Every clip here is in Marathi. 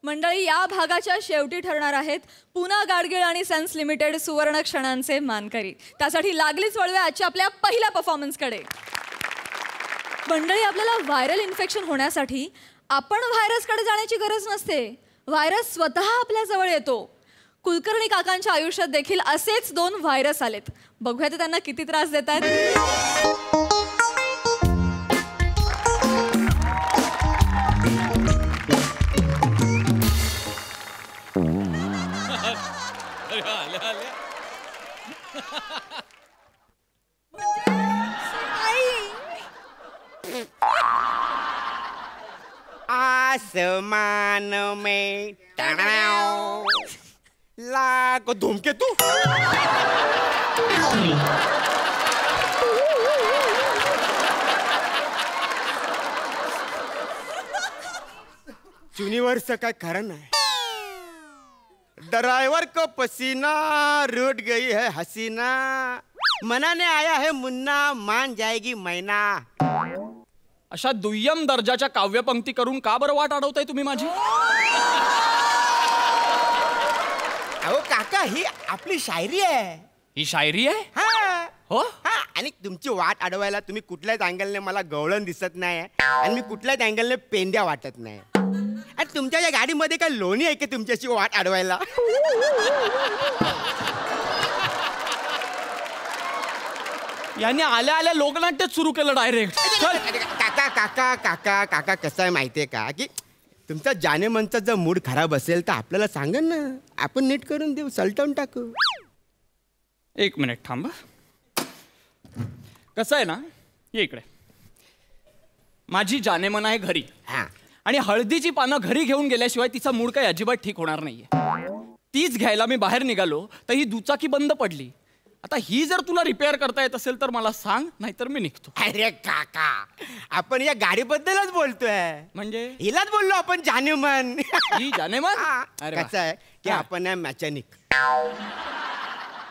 मंडळी, या भागाच्या शेवटी ठरणार आहेत पुना गाडगीळ आणि सन्स लिमिटेड सुवर्ण क्षणांचे मानकरी. त्यासाठी लागलीच वळूया आजच्या आपल्या पहिल्या परफॉर्मन्सकडे. मंडळी, आपल्याला व्हायरल इन्फेक्शन होण्यासाठी आपण व्हायरसकडे जाण्याची गरज नसते. व्हायरस स्वतः आपल्या जवळ येतो. कुलकर्णी काकांच्या आयुष्यात देखील असेच 2 व्हायरस आलेत. बघूया ते त्यांना किती त्रास देतात. आसमान में टणाव लाग धूमकेतू. चुनीवरचं काय खरं नाही. ड्राइवर को पसीना रूठ गई है हसीना, मनाने आया है मुन्ना मान जाएगी मैना. अशा दुय्यम दर्जाच्या काव्यपंक्ती करून का बरं वाट अडवताय तुम्ही माझी? अहो काका, ही आपली शायरी आहे. ही शायरी आहे? हा हो. हा, आणि तुमची वाट अडवायला तुम्ही कुठल्याच अँगलने मला गवळण दिसत नाही आणि मी कुठल्याच अँगलने पेंड्या वाटत नाही. आणि तुमच्या या गाडीमध्ये काय लोणी आहे की तुमच्याशी वाट अडवायला? यांनी आल्या आल्या लोकनाट्य सुरू केलं डायरेक्ट. काका काका काका काका कसं आहे माहितीये का, की तुमचा जानेमनचा जर मूड खराब असेल तर आपल्याला सांगा ना, आपण नीट करून देऊ, सलटवून टाकू. 1 मिनिट थांबा. कसं आहे ना, ये इकडे. माझी जानेमन आहे घरी, हा, आणि हळदीची पानं घरी घेऊन गेल्याशिवाय तिचा मूड काही अजिबात ठीक होणार नाहीये. तीच घ्यायला मी बाहेर निघालो तर ही दुचाकी बंद पडली. आता ही जर तुला रिपेअर करता येत असेल तर मला सांग, नाहीतर मी निघतो. अरे काका, आपण या गाडीबद्दलच बोलतोय. म्हणजे हिलाच बोललो आपण जानेमन. ही जानेमन? अरे कसं आहे की आपण आहे मॅकॅनिक.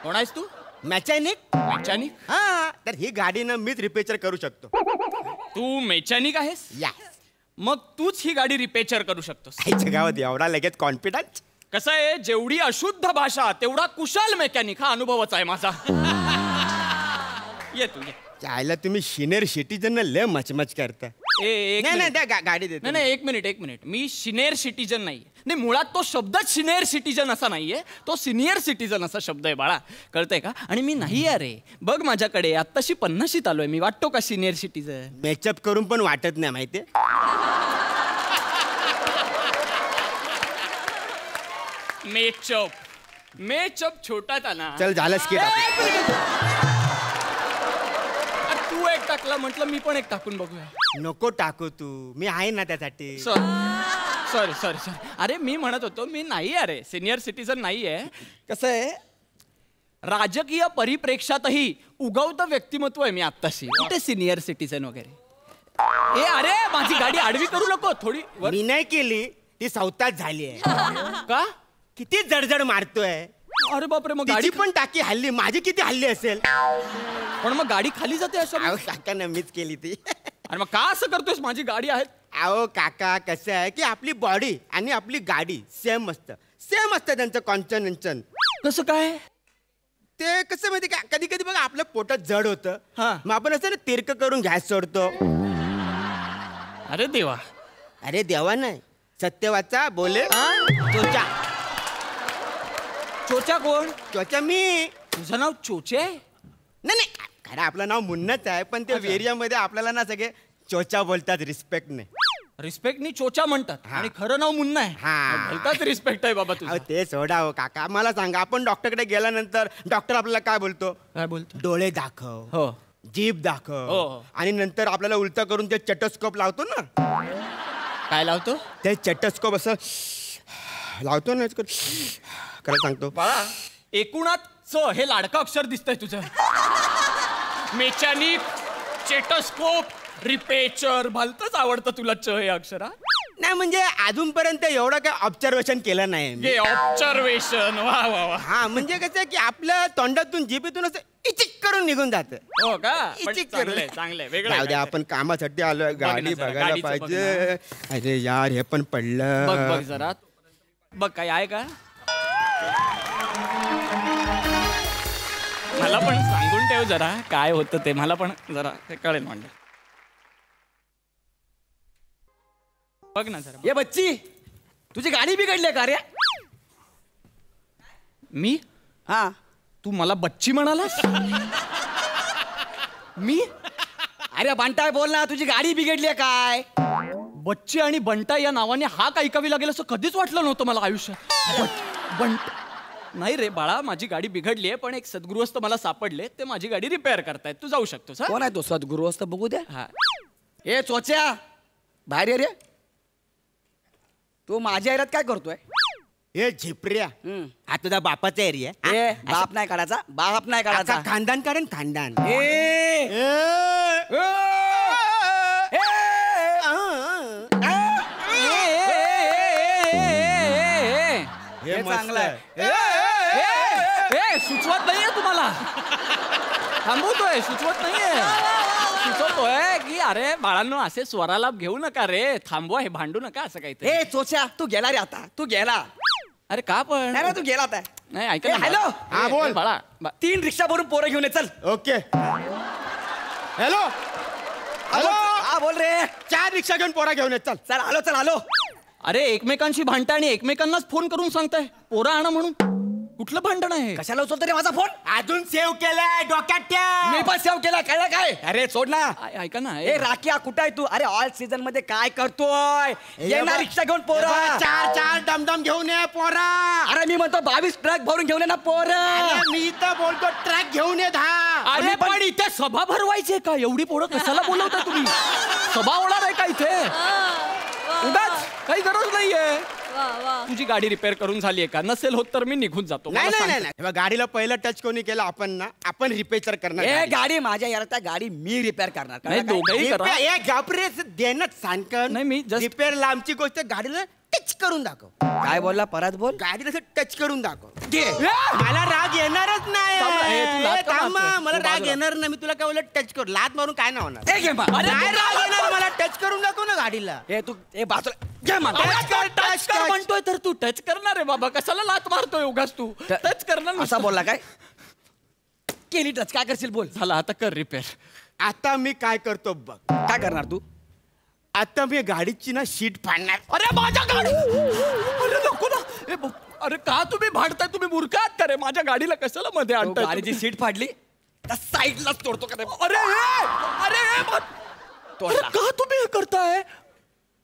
कोण आहेस तू? मॅकॅनिक. मेकॅनिक? हा, तर ही गाडी ना मीच रिपेअर करू शकतो. तू मेकॅनिक आहेस? यस. मग तूच ही गाडी रिपेअर करू शकतोस? आईच्या गावात एवढा लगेच कॉन्फिडन्स? कसं आहे, जेवढी अशुद्ध भाषा तेवढा कुशल मेकॅनिक हा अनुभवच आहे माझा. ये तू ये. चायला तुम्ही सिनियर सिटीजन लय मचमच करता. एक नाही नाही, मिनिट. त्या गाडी देतो. नाही, 1 मिनिट. मी सिनियर सिटीजन नाही. मुळात तो शब्दच सिनियर सिटीजन असा नाहीये, तो सिनियर सिटीजन असा शब्द आहे बाळा, कळतंय का? आणि मी नाही अरे, बघ माझ्याकडे आत्ताशी 50शीत आलोय मी. वाटतो का सिनियर सिटीजन? मेचअप करून पण वाटत नाही माहितीये. मेचअप छोटा था ना. चल झालंच की. तू एक टाकला म्हटलं, मी पण एक टाकून बघूया. नको टाकू तू, मी आहे ना त्यासाठी. सॉरी. अरे मी म्हणत होतो, मी नाही अरे सिनियर सिटीजन नाहीये. कसं आहे, राजकीय परिप्रेक्षातही उगवतं व्यक्तिमत्व आहे मी आत्ताशी. कुठे सिनियर सिटीजन वगैरे? अरे माझी गाडी आडवी करू नको थोडी. मी नाही केली, ती सवताच झाली आहे. का? किती जडजड मारतोय. अरे बापरे, मग गाडी गाडी पण टाकी हल्ली, माझी किती हल्ली असेल. पण मग गाडी खाली जाते असं? अहो काका, ना मीच केली ती. अरे मग का असं करतोयस? माझी गाडी आहे. अहो काका, कसं आहे की आपली बॉडी आणि आपली गाडी सेम असतं त्यांचं कॉन्चन. कसं काय? ते कसं माहिती का, कधी कधी बघा आपल्या पोटात जड होतं, हा. मग आपण असं ना तिरक करून गॅस सोडतो. अरे देवा. अरे देवा नाही, सत्यवाचा बोले चोचा. चोचा कोण? चोचा मी. तुझं नाव चोचे? नाही, खरं आपलं नाव मुन्नच आहे, पण त्या एरियामध्ये आपल्याला ना सगळे चोचा बोलतात, रिस्पेक्ट नाही. रिस्पेक्टनी चोचा म्हणतात आणि खरं नाव मुन्ना आहे. हा. बोलतात रिस्पेक्ट आहे बाबा तुझं. ते सोडा हो काका, मला सांगा, आपण डॉक्टरकडे गेल्यानंतर डॉक्टर आपल्याला काय बोलतो? काय बोलतो? डोळे दाखव, हो. जीभ दाखव, हो. आणि नंतर आपल्याला उलटा करून ते चटोस्कोप लावतो ना. काय लावतो? ते चटोस्कोप असं लावतो ना. खरं सांगतो बाळा, एकूणात च हे लाडकं अक्षर दिसतंय तुझं. मेकॅनिक, चेटोस्कोप, रिपेचर, भलतंच आवडतं तुला च हे अक्षर. नाही म्हणजे अजूनपर्यंत एवढं काय ऑब्झर्वेशन केलं नाही मी. ऑब्झर्वेशन वा वा वा. हा म्हणजे कसं आहे की आपल्या तोंडातून जिभेतून असं इचिक करून निघून जातं. हो का पण इचिक चांगलंय करून. चांगलंय वेगळं जाऊ आहे द्या, काहीतरी. आपण कामासाठी आलोय, गाडी जरा, बघायला गाडीचं बघ पाहिजे. अरे यार हे पण बघ बघ पडलं. जरा बघ काय आहे का मला पण सांगून ठेव जरा काय होतं ते मला पण जरा ते कळेल म्हणलं. बघ ना जरा ये बच्ची तुझी गाडी बिघडली का रे? मी हा तू मला बच्ची म्हणालास मी अरे बंटा बोल ना, तुझी गाडी बिघडली काय? बच्ची आणि बंटा या नावाने हाक ऐकावी लागेल असं कधीच वाटलं नव्हतं मला आयुष्यात. बंट नाही रे बाळा, माझी गाडी बिघडली आहे पण एक सद्गृहस्थ मला सापडले, ते माझी गाडी रिपेअर करतायत. तू जाऊ शकतोस हा? कोण आहे तो सद्गुरू असतं बघू द्या. हा ए चोच्या बाहेर ये रे. तू माझ्या एरियात काय करतोय? हे झिपऱ्या हम्म. हा तुझा बापाचा एरिया ए बाप नाही काढायचा, बाप नाही काढायचा. खानदान कारण खानदान. ए, ए, ए, हे हे मस्त चांगलं आहे. आहे. सुचवत नाहीये तुम्हाला थांबवतोय सुचवत नाहीये सुचवतोय की अरे बाळांनो असे स्वरालाप घेऊ नका रे, थांबवा हे भांडू नका असं काहीतरी. ए चोच्या तू गेला रे आता, तू गेला. अरे का पण नाही रे तू गेला आता. नाही ऐका ए, ना हॅलो. बाळा. हा, ए, बोल. ए, बाळा 3 रिक्षा भरून पोरं घेऊन ये चल. ओके. हॅलो हॅलो हा बोल रे. 4 रिक्षा घेऊन पोरा घेऊन येत. चल चल आलो चल आलो. अरे एकमेकांशी भांडताय आणि एकमेकांनाच फोन करून सांगताय पोरं आणा म्हणून. कुठलं भांडण आहे? कशाला उचलतो रे माझा फोन? अजून सेव्ह केलाय डोक्यात मी ठेव. पण सेव्ह केला. काय काय अरे सोड ना. ऐका ना ए राखिया कुठं आहे तू? अरे ऑल सीझन मध्ये काय करतोय? ये ना रिक्षा घेऊन पोरा. 4 दमदम घेऊन ये पोरा. अरे मी म्हणतो 22 ट्रक भरून घेऊन ये ना पोरा. अरे मी तर बोलतो ट्रक घेऊन ये 10. अरे पण इथे सभा भरवायची का? एवढी पोरं कशाला बोलवता तुम्ही? सभा होणार आहे का इथे? उगाच काही गरज नाहीये. वा वा. तुझी गाडी रिपेअर करून झालीये का? नसेल होत तर मी निघून जातो. नाही मला नाही सांग. नाही नाही. गाडीला पहिलं टच कोणी केलं आपण ना, आपण रिपेअर करणार ए गाडी. गाडी माझ्या यार त्या गाडी मी रिपेअर करणार. नाही कळलं काय? दोघंही करा. रिपेअर- ए घाबरे देणंच सांगन. नाही, मी just- रिपेअर लांबची गोष्ट, गाडीला टच करून दाखव. काय बोलला परत बोल. गाडीला असं टच करून दाखव. घे. मला राग येणारच नाही. थांब ना, हे तू लाथ का थांब, मारतोय? मला तू राग बाजूला. येणार नाही. मी तुला काय बोलत टच करू, लात मारून काय नाही होणार. ए घे मा. अरे नाही तू- राग येणार मला, टच करून दाखव ना गाडीला. ए तू ए बाजूला घे मा. अरे टच कर, टच कर म्हणतोय तर तू टच करणार आहे बाबा. कशाला लात मारतोय उगाच तू? टच करणार असा नुसतं. बोलला काय? केली टच काय करशील बोल. झाला आता कर रिपेअर. आता मी काय करतो बघ. काय करणार तू? आता मी गाडीची ना शीट फाडणार. अरे माझ्या गाडी अरे नको ना. ए, अरे का तुम्ही भांडताय? तुम्ही मूर्खात का रे? माझ्या गाडीला कशाला मध्ये तो आणताय गाडीची तुम्ही? सीट फाडली त्या साईडलाच तोडतो का रे? अरे हे! अरे हे मत- तोडला. अरे का तुम्ही हे करताय?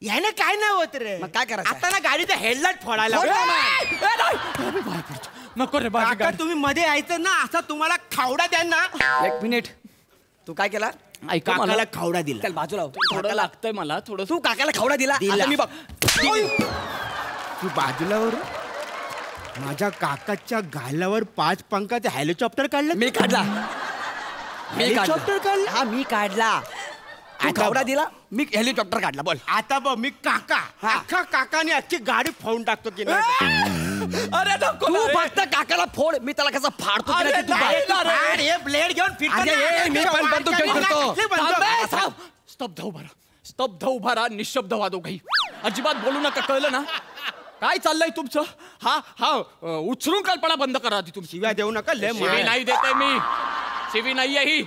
याने काय नाही होत रे. मग काय करायचं? आता ना गाडीचा हेडलाइट फोडायला. फोड ना ए! मग. ए, नाही! अरे बाय पडतो. नको रे माझी काका गाडी. तुम्ही मध्ये यायचं ना, असा तुम्हाला खावडा द्या ना. 1 मिनिट. तू काय केला? ऐका मला काकाला खावडा दिला. चल बाजूला हो. थोडं काकाला- लागतंय मला थोडं. तू काकाला खावडा दिला. दिला. आता मी बघ. तू बाजूला वरून माझ्या काकाच्या गालावर 5 पंखाचे हेलिकॉप्टर काढलं. मी काढला. मी हेलिकॉप्टर काढला? हा मी काढला. तू आता खावडा बघ. दिला मी हेलिकॉप्टर काढला. बोल. आता बघ मी काका हा. अख्खा काकाने अख्खी गाडी फोडून टाकतो की नाही. अरे नको तू ना रे. फक्त काकाला फोड. मी त्याला कसं फाडतो अरे तुला ते तू नाही बघ. ना रे. फाड, हे ब्लेड घेऊन फिरतो अरे, ना. हे मी पण बंदूक घेऊन फिरतो. थांब बे, थांब. स्तब्ध उभा राहा. स्तब्ध उभा राहा. निशब्द व्हा दोघंही. अजिबात बोलू नका, कळलं ना? काय चाललंय तुमचं? हा हा उचलून कल्पना बंद करा आधी तुमची. शिव्या देऊ नका लय शिवी मार. नाही देते मी. शिवी नाहीये ही.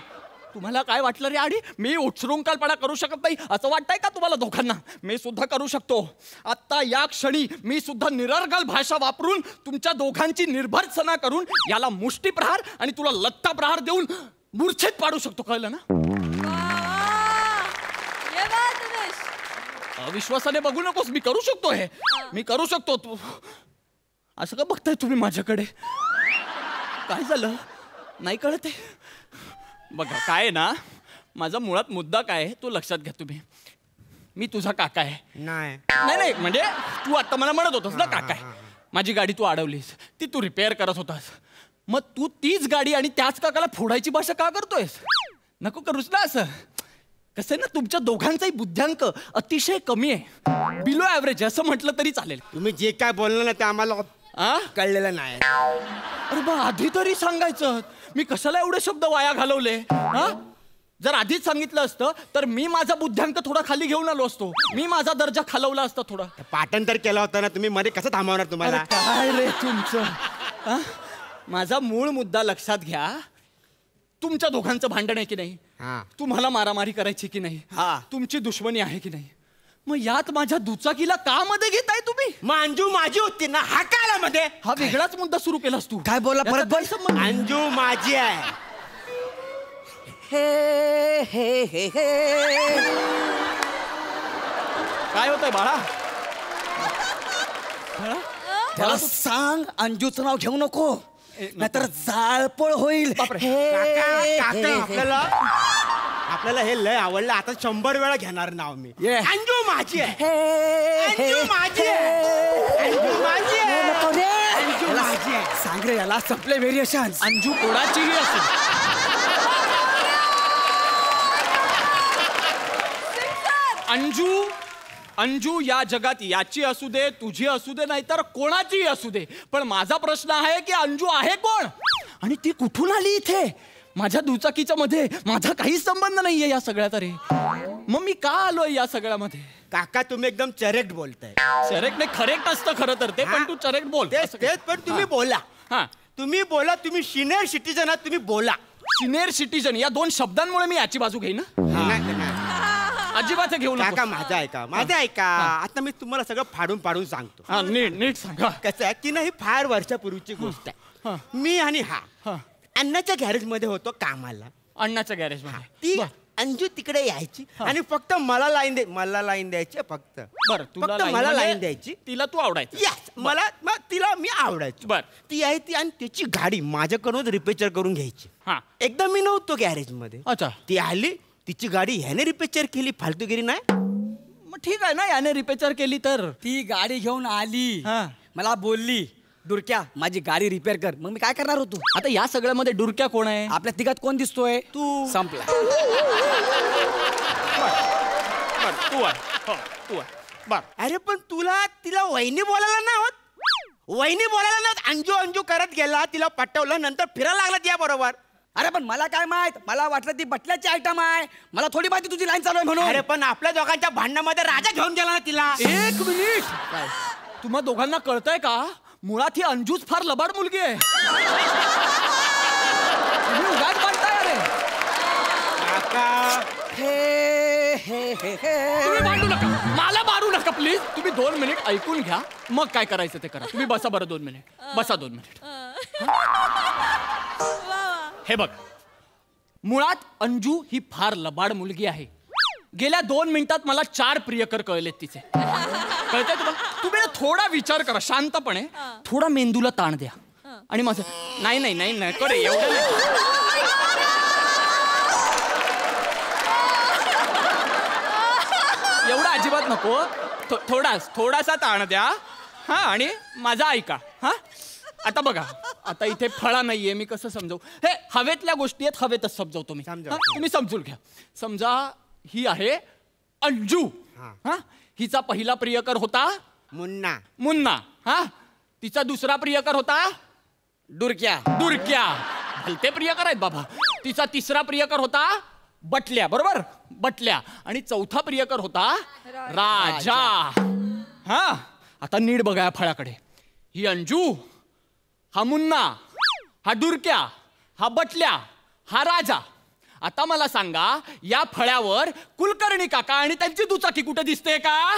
तुम्हाला काय वाटलं रे आडी? मी उचलून कल्पना करू शकत नाही असं वाटतंय का तुम्हाला दोघांना? मी सुद्धा करू शकतो. आता या क्षणी मी सुद्धा निरर्गल भाषा वापरून तुमच्या दोघांची निर्भर्त्सना करून याला मुष्टी प्रहार आणि तुला लत्ता प्रहार देऊन मूर्छेत पाडू शकतो, कळलं ना? वा, वा. ये बात उमेश. अविश्वासाने बघू नकोस. मी करू शकतो हे. मी करू शकतो. तू असं का बघताय तुम्ही माझ्याकडे? काय झालं? नाही कळत आहे? बघा काय आहे ना, माझा मुळात मुद्दा काय आहे तो लक्षात घ्या तुम्ही. मी तुझा काका आहे. नाही नाही नाही म्हणजे तू आता मला म्हणत होतास ना काका आहे. माझी गाडी तू अडवलीस, ती तू रिपेअर करत होतास. मग तू तीच गाडी आणि त्याच काकाला फोडायची भाषा का करतोयस? नको करूस ना असं. कसं आहे ना, तुमच्या दोघांचाही बुद्ध्यांक अतिशय कमी आहे, बिलो ॲव्हरेज असं म्हटलं तरी चालेल. तुम्ही जे काय बोललं ना ते आम्हाला आ कळलेलं नाही. अरे बा, आधी तरी सांगायचं. मी कशाला एवढे शब्द वाया घालवले? हा, जर आधीच सांगितलं असतं तर मी माझा बुद्ध्यांक थोडा खाली घेऊन आलो असतो, मी माझा दर्जा खालवला असता थोडा. पाठांतर केलं होतं ना तुम्ही, मध्ये कसं थांबवणार तुम्हाला? अरे काय रे तुमचं? हा? माझा मूळ मुद्दा लक्षात घ्या. तुमच्या दोघांचं भांडण आहे की नाही? हा. तुम्हाला मारामारी करायची की नाही? हा. तुमची दुश्मनी आहे की नाही? मग यात माझ्या दुचाकीला का मध्ये घेताय तुम्ही? मग अंजू माझी होती ना, हा काय आला मध्ये? हा वेगळाच मुद्दा सुरू केलास तू. काय बोलला परत बोल. अंजू माझी आहे. हे हे हे हे काय होतंय बाळा? त्याला सांग अंजूचं नाव घेऊ नको, नाहीतर जाळपोळ होईल. काका, काका, आपल्याला हे लय आवडलं. आता 100 वेळा घेणार नाव मी. ये. अंजू माझी आहे. हे अंजू माझी आहे. अंजू माझी आहे. नको रे. अंजू याला माझी आहे. सांग रे, याला संपले व्हेरिएशन. अंजू कोणाचीही असेल. अंजू अंजू या जगात याची असू दे, तुझी असू दे, नाही तर कोणाचीही असू दे, पण माझा प्रश्न आहे की अंजू आहे कोण आणि ती कुठून आली इथे? माझ्या दुचाकीच्या मध्ये माझा काहीच संबंध नाहीये या सगळ्यात. अरे मग मी का आलोय या सगळ्यामध्ये? काका तुम्ही एकदम चरेक्ट बोलताय. करेक्ट नाही, करेक्ट असतं खरं तर ते, पण तू करेक्ट बोल. तेच तेच, पण तुम्ही बोला. हा, तुम्ही बोला. तुम्ही सिनियर सिटीजन आहात, तुम्ही बोला. सिनियर सिटीजन या 2 शब्दांमुळे मी याची बाजू घेईन. नाही, नाही. अजिबात घेऊ नका. काका माझं ऐका, माझं ऐका. आता मी तुम्हाला सगळं फाडून फाडून सांगतो. हा, नीट नीट सांगा. कसं आहे की नाही, फार वर्षापूर्वीची गोष्ट आहे. मी आणि हा अण्णाच्या गॅरेज मध्ये होतो कामाला. अण्णाच्या गॅरेज मध्ये ती अंजू तिकडे यायची आणि फक्त मला लाईन द्यायची फक्त. बरं, तुला फक्त मला लाईन द्यायची. तिला तू आवडायची. Yes, मला मग तिला मी आवडायचो. बर. ती आहे ती, आणि त्याची गाडी माझ्याकडून रिपेअर करून घ्यायची. हा. एकदा मी नव्हतो गॅरेज मध्ये. अच्छा. ती आली, तिची गाडी ह्याने रिपेअर केली. फालतूगिरी नाही. मग ठीक आहे ना, याने रिपेअर केली तर. ती गाडी घेऊन आली, हा. मला बोलली, दुर्क्या माझी गाडी रिपेअर कर. मग मी काय करणार होतो? आता या सगळ्यामध्ये डुरक्या कोण आहे? आपल्या तिघात कोण दिसतोय? तू. संपला. तू आहे. हो, तू आहे. बर. अरे पण तिला वहिनी बोलायला नाही होत. वहिनी बोलायला नाही होत. अंजू अंजू करत गेला, तिला पटवलं, नंतर फिरायला लागला त्या बरोबर. अरे पण मला काय माहित, मला वाटलं ती बटल्याची आयटम आहे, मला थोडी माहिती तुझी लाईन चालू आहे म्हणून. अरे पण आपल्या दोघांच्या भांडणामध्ये राजा घेऊन गेला ना तिला. 1 मिनिट. तुम्हा दोघांना कळतंय का? मुळात ही अंजूच फार लबाड मुलगी आहे. तुम्ही उगाच बांधताय. अरे काका, हे हे हे हे तुम्ही भांडू नका, मला मारू नका प्लीज. तुम्ही 2 मिनिट ऐकून घ्या, मग काय करायचं ते करा. तुम्ही बसा बरं 2 मिनिट. बसा 2 मिनिट. हे बघ, मुळात अंजू ही फार लबाड मुलगी आहे. गेल्या 2 मिनिटात मला 4 प्रियकर कळलेत तिचे. कळतंय तुला? तुम्ही ना थोडा विचार करा शांतपणे, थोडा मेंदूला ताण द्या. आणि माझं नाही नाही नाही नाही करे एवढं नाही. एवढा अजिबात नको. थोडासा ताण द्या. हा, आणि माझा ऐका. हा, आता बघा, आता इथे फळा नाहीये, मी कसं समजावू? हे हवेतल्या गोष्टी आहेत, हवेतच समजावतो मी. समजाव. हा, तुम्ही समजून घ्या. समजा ही आहे अंजू. हा, हिचा पहिला प्रियकर होता मुन्ना. मुन्ना. हा, तिचा दुसरा प्रियकर होता दुर्क्या. दुर्क्या. भलते प्रियकर आहेत बाबा. तिचा तिसरा प्रियकर होता बटल्या. बरोबर, बटल्या. आणि चौथा प्रियकर होता राजा. हा, आता नीट बघा या फळाकडे. ही अंजू, हा मुन्ना, हा दुर्क्या, हा बटल्या, हा राजा. आता मला सांगा, या फळ्यावर कुलकर्णी काका आणि त्यांची दुचाकी कुठे दिसते का?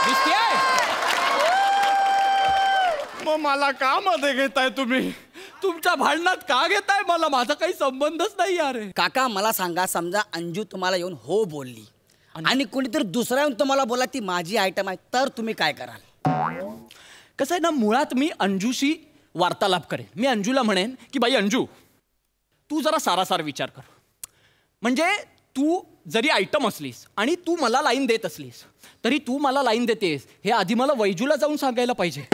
दिसतेय? मग मला का मध्ये घेताय तुम्ही? तुमच्या भांडणात का घेताय मला? माझा काही संबंधच नाही यार. काका मला सांगा, समजा अंजू तुम्हाला येऊन हो बोलली आणि कोणीतरी दुसरा येऊन तुम्हाला बोला ती माझी आयटम आहे, तर तुम्ही काय कराल? कसं आहे ना, मुळात मी अंजूशी वार्तालाप करेन. मी अंजूला म्हणेन की बाई अंजू, तू जरा सारासार विचार कर. म्हणजे तू जरी आयटम असलीस आणि तू मला लाईन देत असलीस, तरी तू मला लाईन देतेस हे आधी मला वैजूला जाऊन सांगायला पाहिजे.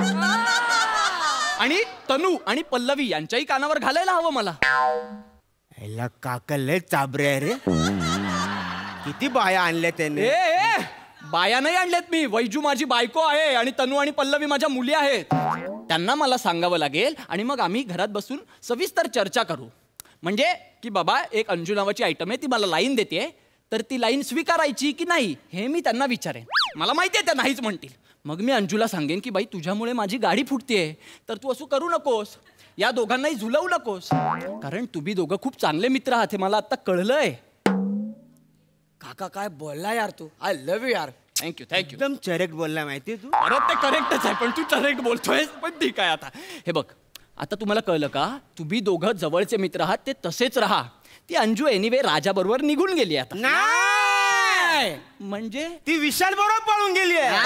आणि तनू आणि पल्लवी यांच्याही कानावर घालायला हवं मला. ह्याला काका लय चाबरे रे. किती बाया आणल्या त्याने. ए बाया नाही आणल्यात मी. वैजू माझी बायको आहे आणि तनू आणि पल्लवी माझ्या मुली आहेत. त्यांना मला सांगावं लागेल आणि मग आम्ही घरात बसून सविस्तर चर्चा करू. म्हणजे की बाबा एक अंजू नावाची आयटम आहे, ती मला लाईन देते, तर ती लाईन स्वीकारायची की नाही हे मी त्यांना विचारेन. मला माहिती आहे त्या नाहीच म्हणतील. मग मी अंजूला सांगेन की बाई तुझ्यामुळे माझी गाडी फुटतेय, तर तू असं करू नकोस, या दोघांनाही झुलवू नकोस, कारण तुम्ही दोघं खूप चांगले मित्र आहात हे मला आता कळलंय. काका काय बोलला यार तू. आय लव्ह यू यार. Thank you thank you. एकदम चरेक्ट बोलला माहितीये तू. अरे ते करेक्टच आहे, पण तू करेक्ट बोलतोय. पण ठीक आहे. आता हे बघ, आता तुम्हाला कळलं का, तुम्ही दोघं जवळचे मित्र आहात ते तसेच राहा. ती अंजू एनिवे राजा बरोबर निघून गेली आता. नाही, म्हणजे ती विशाल बरोबर पळून गेली आहे.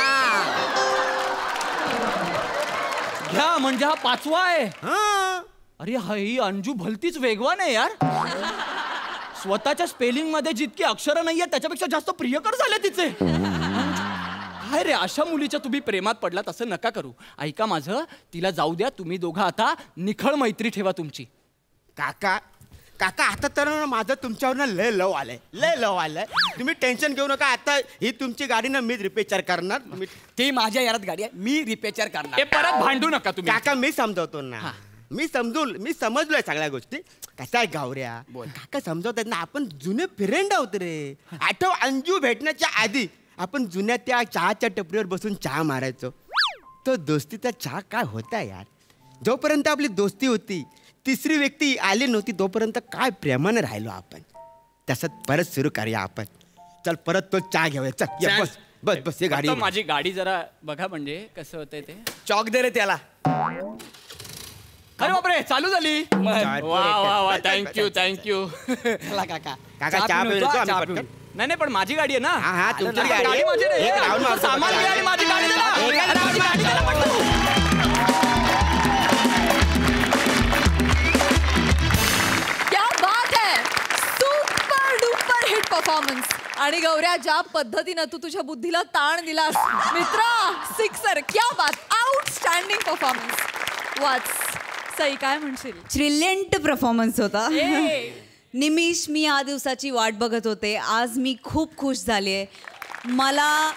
घ्या, म्हणजे हा पाचवा आहे. हा. अरे हा, ही अंजू भलतीच वेगवान आहे यार. स्वतःच्या स्पेलिंग मध्ये जितकी अक्षरं नाहीये त्याच्यापेक्षा जास्त प्रियकर झाले तिचे. काय रे, अशा मुलीच्या तुम्ही प्रेमात पडलात असं नका करू. ऐका माझं, तिला जाऊ द्या. तुम्ही दोघं आता निखळ मैत्री ठेवा तुमची. काका काका आता तर माझं तुमच्यावर लय लव आलंय. तुम्ही टेन्शन घेऊ नका. आता ही तुमची गाडी ना मीच रिपेअर करणार. ती माझ्या यारात गाडी आहे, मी रिपेअर करणार. हे परत भांडू नका तुम्ही. काका मी समजवतो ना. मी समजलोय सगळ्या गोष्टी. कसा आहे गावऱ्या, काका समजवतात ना. आपण जुने फ्रेंड आहोत रे. आठव, अंजू भेटण्याच्या आधी आपण जुन्या त्या चहाच्या टपरीवर बसून चहा मारायचो. तो दोस्तीचा चहा काय होता यार. जोपर्यंत आपली दोस्ती होती, तिसरी व्यक्ती आली नव्हती, तोपर्यंत काय प्रेमाने राहिलो आपण. तसंच परत सुरू करूया आपण. चल परत तो चहा घेऊया. चल ये, बस बस बस. हे गाडी, माझी गाडी जरा बघा, म्हणजे कसं होतंय ते. चॉक दे रे त्याला. अरे बापरे, चालू झाली. वा वा, थँक्यू. चला काका. काका चहा पिऊ देतो आम्ही पटकन. नाही पण माझी गाडी आहे ना. हा तुमची गाडी गाडी आहे. माझी नाही. एक राऊंड तुमचं मारतो सामान पटकन. घ्या आणि माझी गाडी दे ना. अरे माझी गाडी दे ना पटकन. क्या बात है, सुपर डुपर हिट परफॉर्मन्स. आणि गौऱ्या, ज्या पद्धतीनं तू तुझ्या बुद्धीला ताण दिलास मित्रा, सिक्सर. क्या बात, आउटस्टँडिंग परफॉर्मन्स. वाच सई, काय म्हणशील? ब्रिलियंट परफॉर्मन्स होता. ए. निमिष, मी या दिवसाची वाट बघत होते. आज मी खूप खुश झाली आहे. मला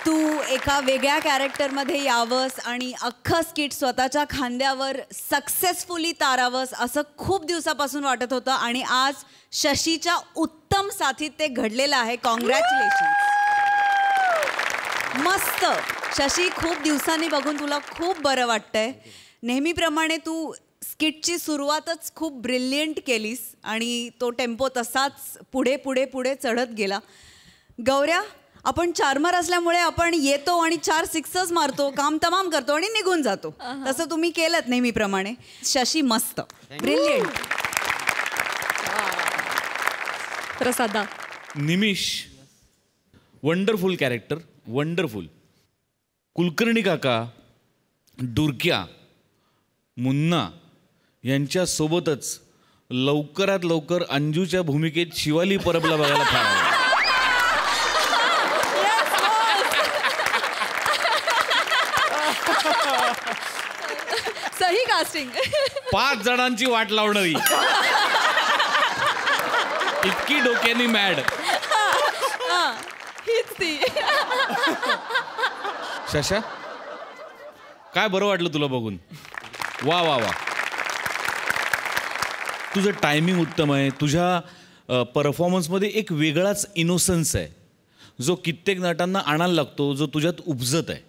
तू एका वेगळ्या कॅरेक्टरमध्ये यावंस आणि अख्खं स्किट स्वतःच्या खांद्यावर सक्सेसफुली तारावंस असं खूप दिवसापासून वाटत होतं आणि आज शशीच्या उत्तम साथीत ते घडलेलं आहे. कॉंग्रॅच्युलेशन. मस्त शशी, खूप दिवसांनी बघून तुला खूप बरं वाटतंय. नेहमीप्रमाणे तू स्किटची सुरुवातच खूप ब्रिलियंट केलीस आणि तो टेम्पो तसाच पुढे पुढे पुढे चढत गेला. गौऱ्या, आपण चारमार असल्यामुळे आपण येतो आणि 4 सिक्सर्स मारतो, काम तमाम करतो आणि निघून जातो. तसं तुम्ही केलंत नेहमीप्रमाणे. शशी मस्त, ब्रिलियंट. प्रसादा. Nimish, wonderful character, wonderful. Kulkarni काका, डुरक्या, मुन्ना यांच्यासोबतच लवकरात लवकर अंजूच्या भूमिकेत शिवाली परबला बघायला फार आवडेल. सही कास्टिंग. 5 जणांची वाट लावणारी, इतकी डोक्यानी मॅड. हीच ती. शशा, काय बरं वाटलं तुला बघून. वा वा वा. तुझं टायमिंग उत्तम आहे. तुझ्या परफॉर्मन्समध्ये एक वेगळाच इनोसन्स आहे जो कित्येक नटांना आणायला लागतो, जो तुझ्यात उपजत आहे.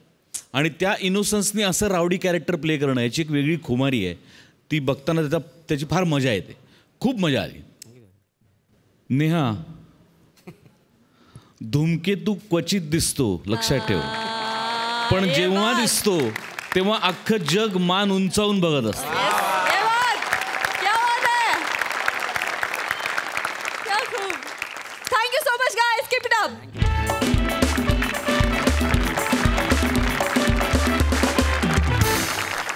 आणि त्या इनोसन्सनी असं रावडी कॅरेक्टर प्ले करणं याची एक वेगळी खुमारी आहे. ती बघताना त्याची फार मजा येते. खूप मजा आली. नेहा, धूमकेतू क्वचित दिसतो, लक्षात ठेव. पण जेव्हा दिसतो तेव्हा अख्खं जग मान उंचावून बघत असतं. Thank you so much guys, keep it up.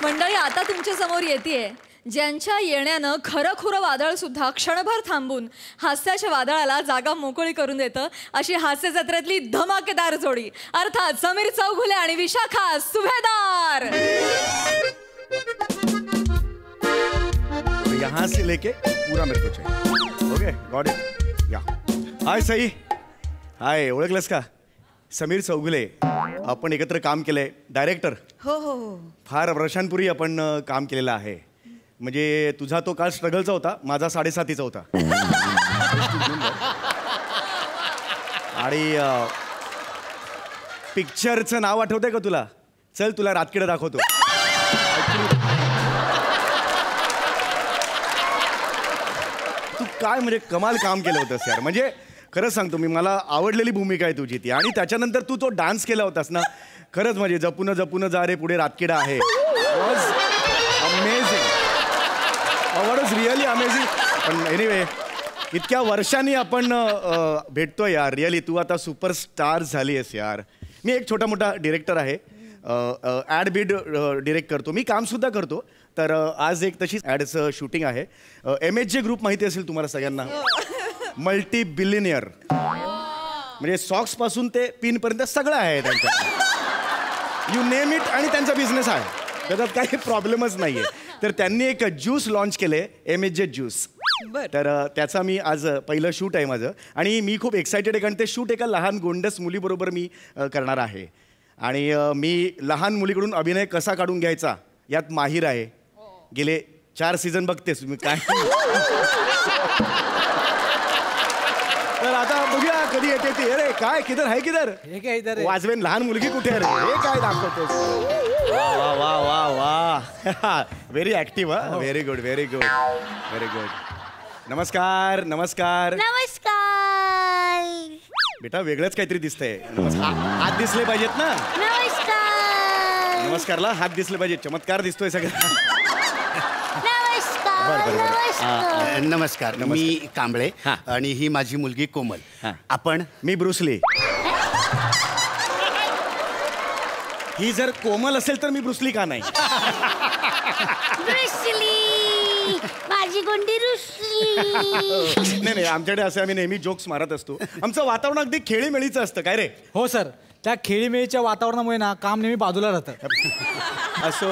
मंडळी, आता तुमच्या समोर येतेय ज्यांच्या येण्यानं खरंखुरं वादळ सुद्धा क्षणभर थांबून हास्याच्या वादळाला जागा मोकळी करून देतं, अशी हास्य जत्रेतली धमाकेदार जोडी, अर्थात समीर चौघुले आणि विशाखा सुभेदार. यहाँ से लेके पूरा मेरे को चाहिए. ओके गॉट इट या. हाय सई. हाय, ओळखलंस का? समीर चौगुले. आपण एकत्र काम केलंय. डायरेक्टर. हो हो हो. फार वर्षांपूर्वी आपण काम केलेलं आहे. म्हणजे तुझा तो काळ स्ट्रगलचा होता, माझा 7.5 होता. आणि पिक्चरचं नाव आठवतंय का तुला? चल तुला रातकिडा दाखवतो. तू काय म्हणजे कमाल काम केलं होतंस यार. म्हणजे खरंच सांगतो मी, मला आवडलेली भूमिका आहे तुझी ती. आणि त्याच्यानंतर तू तो डान्स केला होतास ना, खरंच म्हणजे जपून जपून जा रे पुढे रातकिडा आहे. Amazing. What is really amazing. पण एनिवे, इतक्या वर्षांनी आपण भेटतोय यार. रिअली तू आता सुपरस्टार झाली आहेस यार. मी एक छोटा मोठा डिरेक्टर आहे. ॲड बीड डिरेक्ट करतो मी, कामसुद्धा करतो. तर आज एक तशीच ॲडचं शूटिंग आहे. MHJ ग्रुप माहिती असेल तुम्हाला सगळ्यांना. Multi billionaire. म्हणजे सॉक्सपासून ते पिनपर्यंत सगळं आहे त्यांचं. You name it. आणि त्यांचा बिझनेस आहे, त्याच्यात काही प्रॉब्लेमच नाही आहे. तर त्यांनी एक ज्यूस लॉन्च केले, MHJ ज्यूस. तर त्याचा मी आज पहिलं शूट आहे माझं. आणि मी खूप एक्सायटेड आहे, कारण ते शूट एका लहान गोंडस मुलीबरोबर मी करणार आहे. आणि मी लहान मुलीकडून अभिनय कसा काढून घ्यायचा यात माहीर आहे. गेले 4 सीझन बघतेस मी काय. तर आता बघूया कधी येते ती. अरे काय किधर आहे, किधर वाजवेन लहान मुलगी कुठे आहे रे? हे काय दाखवतोस? वा वा वा वा. Very active. हा, very good very good very good. नमस्कार नमस्कार नमस्कार. बेटा वेगळंच काहीतरी दिसतंय. हात दिसले पाहिजेत ना. नमस्कार. नमस्कारला हात दिसले पाहिजे. चमत्कार दिसतोय सगळं. नमस्कार. नमस्कार. मी कांबळे हा. आणि ही माझी मुलगी कोमल. हा. आपण मी ब्रुसली. ही जर कोमल असेल तर मी ब्रुसली का नाही? रुसली, माझी गोंडी रुसली. नाही आमच्याकडे असे आम्ही नेहमी जोक्स मारत असतो. आमचं वातावरण अगदी खेळीमेळीचं असतं. काय रे? हो सर, त्या खेळीमेळीच्या वातावरणामुळे ना काम नेहमी बाजूला राहतं. असो.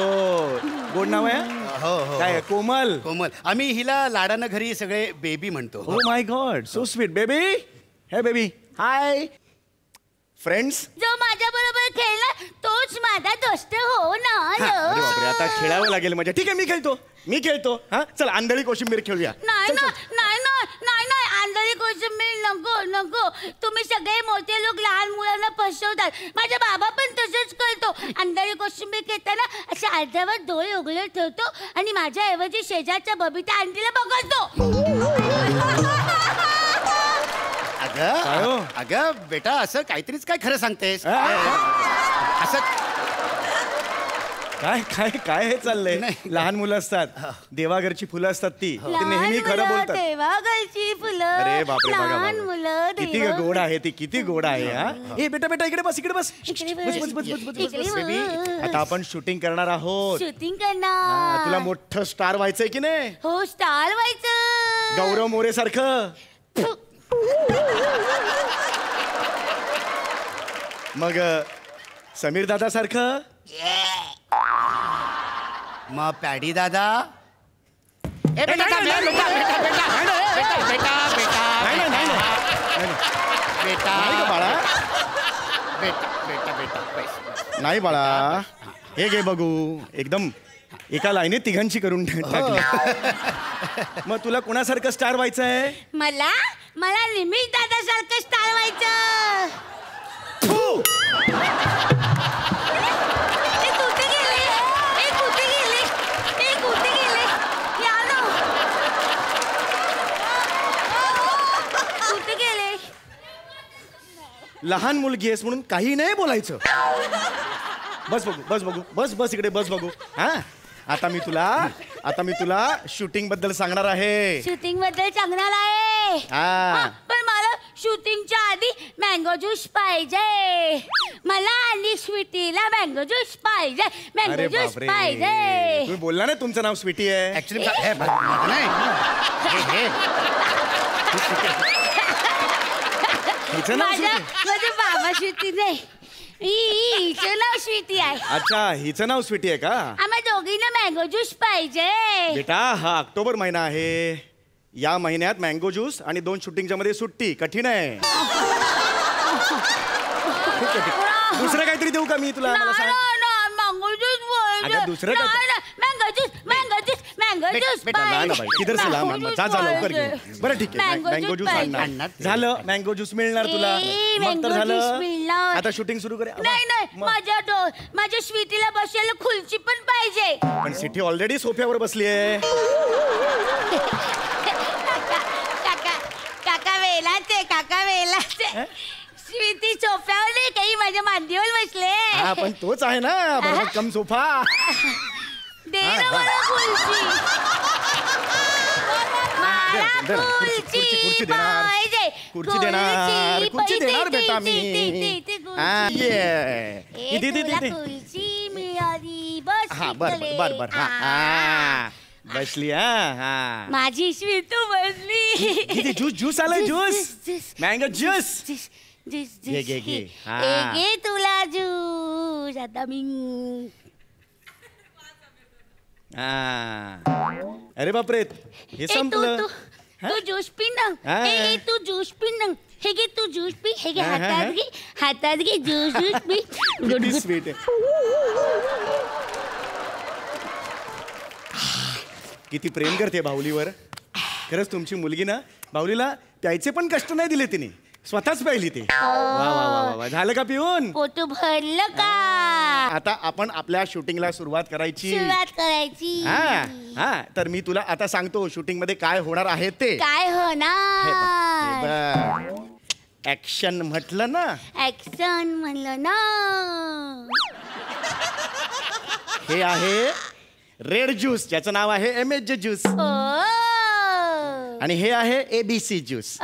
गोड नाव आहे. हो हो. काय कोमल? कोमल. आम्ही हिला लाडानं घरी सगळे बेबी म्हणतो. Oh my God, so sweet. Baby. हे बेबी. हाय. फ्रेंड्स. जो माझ्या बरोबर खेळला तोच माझा दोस्त हो ना. अरे बापरे, आता खेळावं लागेल माझ्या. ठीक आहे मी खेळतो. हा चल आंधळी कोशिंबीर खेळूया. नाही नाही, आंधळी कोशिंबीर नको नको. तुम्ही सगळे मोठे लोक लहान मुलांना फसवतात. माझा बाबा पण तसंच करतो. आंधळी कोशिंबीर खेळताना असे अर्ध्यावर डोळे उघडे ठेवतो आणि माझ्या ऐवजी शेजारच्या बबिता आंटीला बघतो. अगं बेटा, असं काहीतरीच काय खरं सांगतेस? असं काय काय काय हे चाललंय? लहान मुलं असतात, देवाघरची फुलं असतात ती नेहमी खरं बोलतात. देवाघरची फुलं. अरे बापरे, बघा लहान मुलं किती गोड आहे ती, किती गोड आहे. हा ए बेटा इकडे बस. बस. बेबी, आता आपण शूटिंग करणार आहोत. शूटिंग करणार. तुला मोठं स्टार व्हायचंय की नाही? हो, स्टार व्हायचं. गौरव मोरे सारखं. मग समीर दादा सारखं. मग पॅडी दादा. नाही बाळा, हे घे बघू. एकदम एका लाईनीत तिघांची करून टाकली. मग तुला कोणासारखं स्टार व्हायचंय? मला निमिष दादा सारखं स्टार व्हायचं. लहान मुलगी आहेस म्हणून काही नाही बोलायचं. बस इकडे बस बघू. हा आता मी तुला शूटिंग बद्दल सांगणार आहे. शूटिंग बद्दल सांगणार आहे. पण मला शूटिंगच्या आधी मँगो ज्यूस पाहिजे. मला आणि स्वीटीला मँगो ज्यूस पाहिजे. मँगो ज्यूस पाहिजे. तुम्ही बोलला ना तुमचं नाव स्वीटी आहे. ऍक्च्युली माझं बाबा स्वीटी नाही, हिचं नाव स्वीटी आहे. अच्छा, हिचं नाव स्वीटी आहे का? आम्हा दोघींना मँगो ज्यूस पाहिजे. बेटा, हा ऑक्टोबर महिना आहे. या महिन्यात मँगो ज्यूस आणि 2 शूटिंगच्या मध्ये सुट्टी. कठीण आहे. खूप कठीण. दुसरं काहीतरी देऊ का मी तुला? मला सांग. अगं, दुसरं काय? बेटा ना बाई, किधर से ला जा लवकर घेऊन. बरं ठीक आहे, मँगो ज्यूस आणणार. झालं, मँगो ज्यूस मिळणार तुला. मग तर झालं. आता शूटिंग सुरू करूया. नाही माझ्या स्वीटीला बसायला खुर्ची पण पाहिजे. पण सिटी ऑलरेडी सोफ्यावर बसली आहे. काका वेलाचे स्वीटी सोफ्यावर नाही, काही माझ्या मांडीवर बसले. हा, पण तोच आहे ना भरभक्कम सोफा. दे ना मला खुर्ची. खुर्ची देणार. खुर्ची देणार. खुर्ची देणार बेटा मी. खुर्ची मिळाली. बस हा, बर. हा, बसली. हा, माझी स्वीटू बसली. ज्यूस आलाय. Juice, mango juice. घे. हा. घे तुला ज्यूस. आता मी अरे बापरे, हे संपलं. तू ज्यूस पी ना. तू ज्यूस पी ना. हे घे तू ज्यूस पी. हे घे हातात घे ज्यूस पी. किती स्वीट आहे. किती प्रेम करते बाहुलीवर. खरंच तुमची मुलगी ना, बाहुलीला प्यायचे पण कष्ट नाही दिले तिने, स्वतःच प्यायली ते. वा. झालं का पिऊन? पोट भरलं का? आता आपण आपल्या शूटिंगला सुरुवात करायची. हा, तर मी तुला आता सांगतो शूटिंग मध्ये काय होणार आहे ते. काय होणार? ऍक्शन म्हटलं ना. ऍक्शन म्हणलं ना. हे आहे रेड ज्यूस, ज्याचं नाव आहे MSG ज्यूस. आणि हे आहे ABC ज्यूस.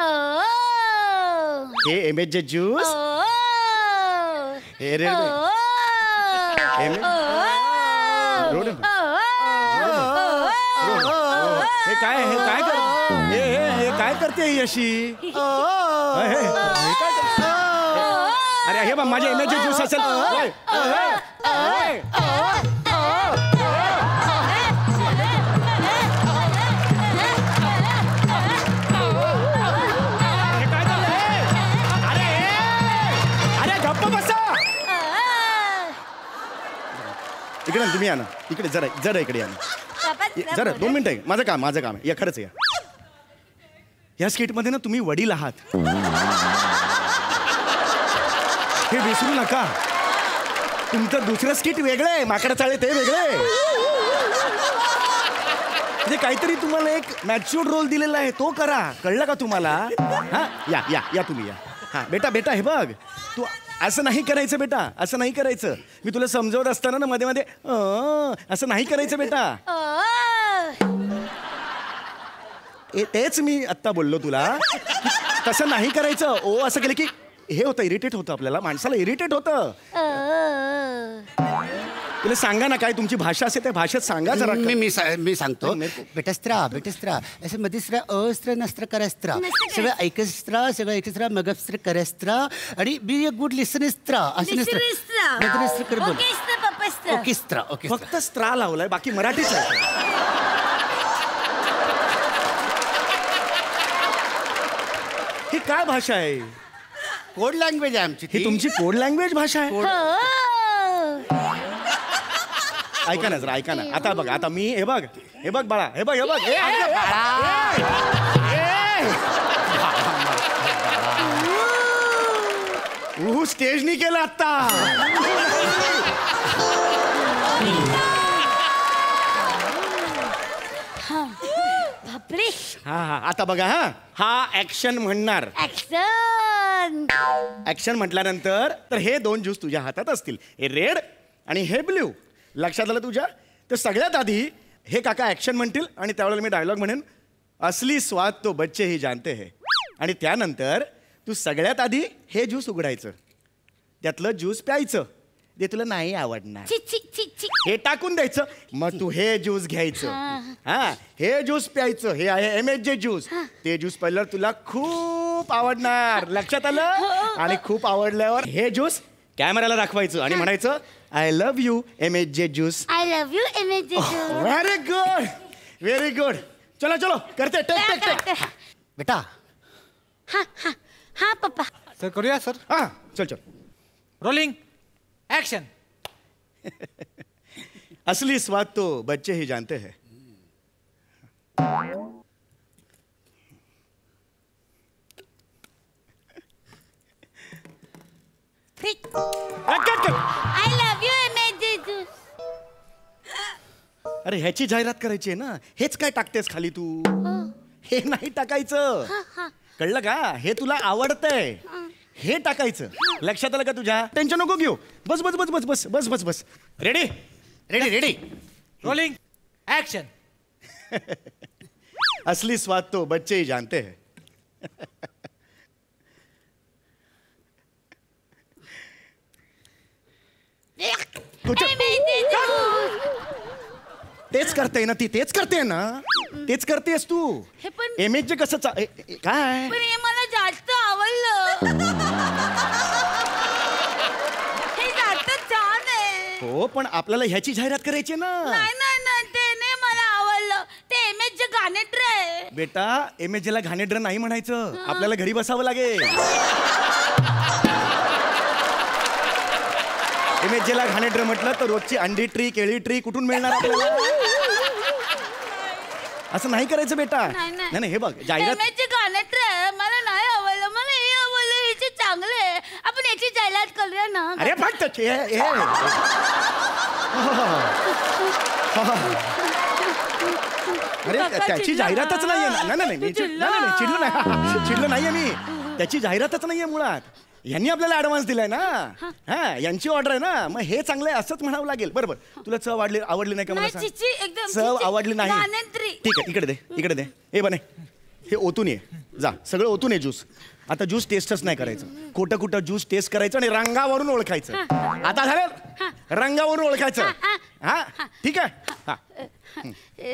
हे MSG ज्यूस. हे रेड. हे काय करते ही अशी? अरे हे बघ, माझे MSG ज्यूस असेल. इकडे तुम्ही या ना. इकडे जरा इकडे या ना. जरा 2 मिनिटं आहे. माझं काम आहे. या खरंच या. या स्किटमध्ये ना तुम्ही वडील आहात, हे विसरू नका. तुमचं दुसरं स्किट वेगळं आहे, माकडा चाळे ते वेगळे. म्हणजे काहीतरी तुम्हाला एक मॅच्युअर्ड रोल दिलेला आहे, तो करा. कळलं का तुम्हाला? हा, या तुम्ही या. हा बेटा हे बघ, तू असं नाही करायचं बेटा, असं नाही करायचं. मी तुला समजवत असताना ना मध्ये असं नाही करायचं बेटा. तेच मी आत्ता बोललो तुला, तसं नाही करायचं. असं केलं की हे होतं, इरिटेट होतं आपल्याला, माणसाला इरिटेट होतं. तुला सांगा ना काय तुमची भाषा असेल त्या भाषेत सांगा जरा. मी सांगतो. बेटस्त्रा असं मध्यस्त्र अस्त्र नस्त्र करस्त्र सगळं ऐकस्त्र सगळं ऐकस्त्र मगस्त्र करस्त्र आणि बी अ गुड लिसनिस्त्र असं नस्त्र कर बोल. ओकेस्त्र. फक्त स्त्रा लावलाय, बाकी मराठीच आहे. ही काय भाषा आहे? कोड लँग्वेज आहे आमची. ही तुमची कोड लँग्वेज भाषा आहे? ऐका ना जरा, ऐका ना. आता बघ, आता मी हे बघ बाळा, हे बघ स्टेजनी केलं आता. हा आता बघा. हा ऍक्शन म्हणणार. ऍक्शन म्हटल्यानंतर तर हे 2 ज्यूस तुझ्या हातात असतील, हे रेड आणि हे ब्ल्यू. लक्षात आलं तुझ्या? तर सगळ्यात आधी हे काका ऍक्शन म्हणतील आणि त्यावेळेला मी डायलॉग म्हणेन, असली स्वाद तो बच्चे ही जानते है. आणि त्यानंतर तू सगळ्यात आधी हे ज्यूस उघडायचं, त्यातलं ज्यूस प्यायचं, ते तुला नाही आवडणार, हे टाकून द्यायचं. मग तू हे ज्यूस घ्यायचं. हा, हे ज्यूस प्यायचं. हे आहे MSG ज्यूस. ते ज्यूस प्यायल्यावर तुला खूप आवडणार. लक्षात आलं? आणि खूप आवडल्यावर हे ज्यूस कॅमेराला दाखवायचं आणि म्हणायचं, I love you MSG juice. I love you MSG juice. Very good. चलो चलो करते टेक टेक टेक बेटा हा हा हा पप्पा. सर करूया सर. हाँ चल चल. Rolling action. असली स्वाद तो बच्चे ही जानते हैं. आय लव्ह यू एमएचे ज्यूस. अरे ह्याची जाहिरात करायची आहे ना. हेच काय टाकतेस खाली तू. हे नाही टाकायचं. कळलं का. हे तुला आवडतंय हे टाकायचं. लक्षात आलं का तुझ्या. टेन्शन नको घेऊ. बस बस बस बस बस बस बस बस. Ready ready ready. Rolling action. असली स्वाद तो बच्चे ही जानते हैं. तेच करते ना ती. तेच करते ना. तेच करतेस तू. हे पण- एमएच कसं काय पण हे मला जास्त आवडलं. हे जास्त छान आहे. हो पण आपल्याला ह्याची जाहिरात करायची ना. नाही नाही नाही ते नाही मला आवडलं. ते एमएच गाणेटर आहे. बेटा एमएच ला घाणेड्र नाही म्हणायचं. आपल्याला घरी बसावं लागेल. एमएच ला घाणेड्र म्हटलं तर रोजची अंडी ट्री केळी ट्री कुठून मिळणार आपल्याला. असं नाही करायचं बेटा. नाही, नाही. नाही हे बघ जाहिरात. एमएच गाणेटर आहे. मला नाही आवडलं. मला हे आवडलं. हे चांगलं आहे. आपण याची जाहिरात करूया ना. अरे फक्त अरे काका त्याची चिडला. जाहिरातच नाहीये. नाही नाही मी तू चिडला. नाही चिडलो नाही. चिडलो नाहीये मी. त्याची जाहिरातच नाहीये मुळात. यांनी आपल्याला ऍडव्हान्स दिलाय ना. हा यांची ऑर्डर आहे ना. मग हे चांगलं आहे असंच म्हणावं लागेल. बरोबर. तुला चव आवडली नाही का मला नाही, सांग. चिची, एकदम चव चिची. आवडली नाही. गाणेत्री. ठीक आहे इकडे दे हे बने. हे ओतून ये. जा सगळं ओतून ये ज्यूस. आता ज्यूस टेस्टच नाही करायचं. कुठं ज्यूस टेस्ट करायचं आणि रंगावरून ओळखायचं. आता झालं रंगावरून ओळखायचं. हा ठीक आहे. हा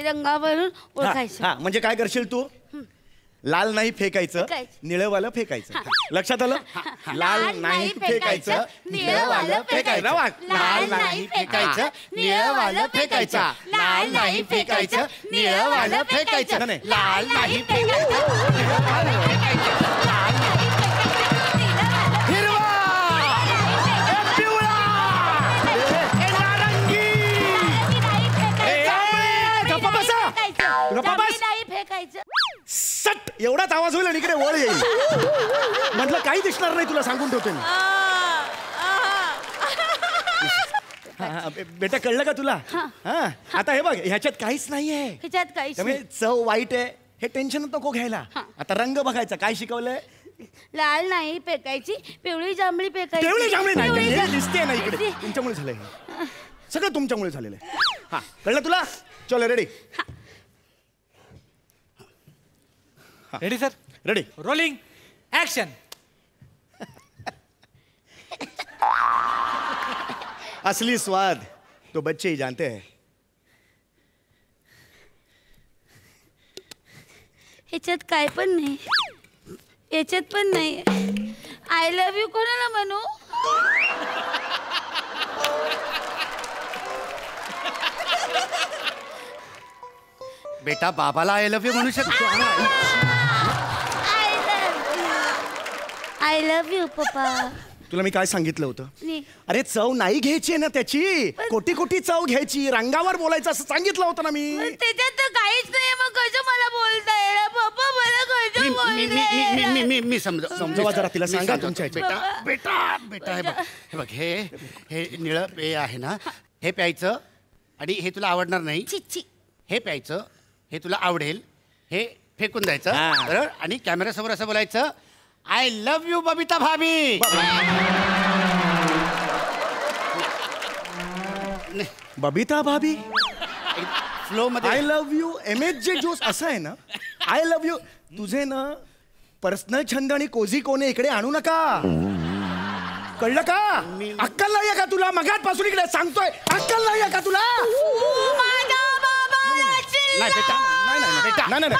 रंगावरून ओळखायचं. हा म्हणजे काय करशील तू. लाल नाही फेकायचं फेकायचं. निळवालं फेकायचं. लक्षात आलं. लाल नाही फेकायचं निळवालं फेकायचं. लाल नाही फेकायचं निळवालं फेकायचं. लाल नाही फेकायचं निळवालं फेकायचं. नाही. लाल नाही फेकायचं निळवालं फेकायचं. लाल नाही फेकायचं हिरवा पिवळा नारंगी. गप्पा बसा. गप्पा बस. नाही फेकायचं. सट एवढाच आवाज होईल आणि इकडे वळ येईल. म्हटलं काही दिसणार नाही तुला सांगून ठेवतो मी. बेटा कळलं का तुला. हा आता हे बघ ह्याच्यात काहीच नाहीये. ह्याच्यात काहीच त्यामुळे चव वाईट आहे हे टेन्शन नको घ्यायला. आता रंग बघायचा. काय शिकवलंय. लाल नाही फेकायची पिवळी जांभळी फेकायची. तेवढी जांभळी नाही पिवळी हे जांभळी. दिसते ना इकडे. तुमच्यामुळे झालंय हे. सगळं तुमच्यामुळे झालेलं आहे. हा कळलं तुला. चलो ready ready sir. Ready. Rolling action. असली स्वाद तो बच्चे ही जानते हैं. ह्याच्यात काय पण नाही. याच्यात पण नाही. आय लव्ह यू कोणाला म्हणू. बेटा बाबाला आय लव्ह यू म्हणू शकतो. आय लव्ह यू पप्पा. तुला मी काय सांगितलं होतं. नाही. अरे चव नाही घ्यायची आहे ना त्याची. कोटी कोटी चव घ्यायची. रंगावर बोलायचं असं सांगितलं होतं ना मी. त्याच्यात तर काहीच नाही. मग कसं मला बोलताय पप्पा. मला कसं बोलताय. मी समजावा जरा तिला सांगा तुमच्या ह्याच्यात. बेटा बेटा बेटा हे बघ हे निळं पेय आहे ना. हे प्यायचं आणि हे तुला आवडणार नाही. चिच्ची. हे प्यायचं हे तुला आवडेल. हे फेकून द्यायचं हा. बरोबर. आणि कॅमेऱ्यासमोर असं बोलायचं I love you Babita Bhabhi. Babita Bhabhi. Flow मध्ये आय लव्ह यू एमएच जे ज्यूस असं आहे ना. आय लव्ह यू तुझे ना पर्सनल छंद आणि कोझी कोणे इकडे आणू नका. कळलं का. अक्कल नाहीये का तुला. मगाचपासून इकडे सांगतोय. अक्कल नाहीये का तुला. माझा बाबा नाही बेटा नाही नाही बेटा नाही नाही बेटा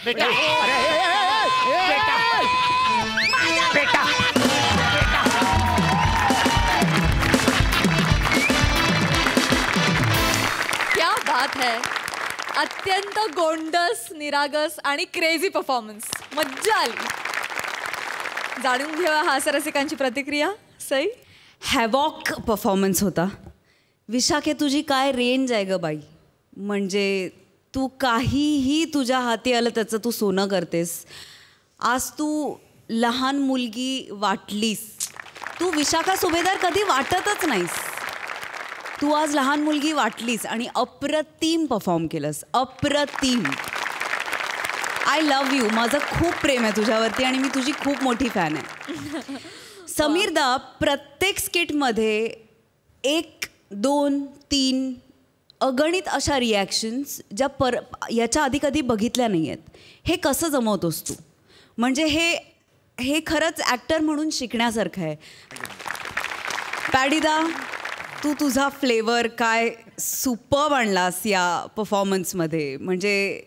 बेटा बेटा है. अत्यंत गोंडस, निरागस आणि क्रेझी परफॉर्मन्स. मज्जा आली. जाणून घेऊया हास्यरसिकांची प्रतिक्रिया. सई. हॅवॉक परफॉर्मन्स होता. विशाखे, तुझी काय रेंज आहे ग बाई. म्हणजे तू काहीही तुझ्या हाती आलं त्याचं तू सोनं करतेस. आज तू लहान मुलगी वाटलीस. तू विशाखा सुभेदार कधी वाटतच नाहीस. तू आज लहान मुलगी वाटलीस आणि अप्रतिम परफॉर्म केलंस. अप्रतिम. I love you. माझं खूप प्रेम आहे तुझ्यावरती आणि मी तुझी खूप मोठी फॅन आहे. समीरदा, प्रत्येक स्किटमध्ये 1, 2, 3 अगणित अशा रिॲक्शन्स ज्या याच्या आधी कधी बघितल्या नाही आहेत. हे कसं जमवतोस तू? म्हणजे हे खरंच ॲक्टर म्हणून शिकण्यासारखं आहे. पॅडीदा, तू तुझा फ्लेवर काय सुपर्ब आणलास या परफॉर्मन्समध्ये. म्हणजे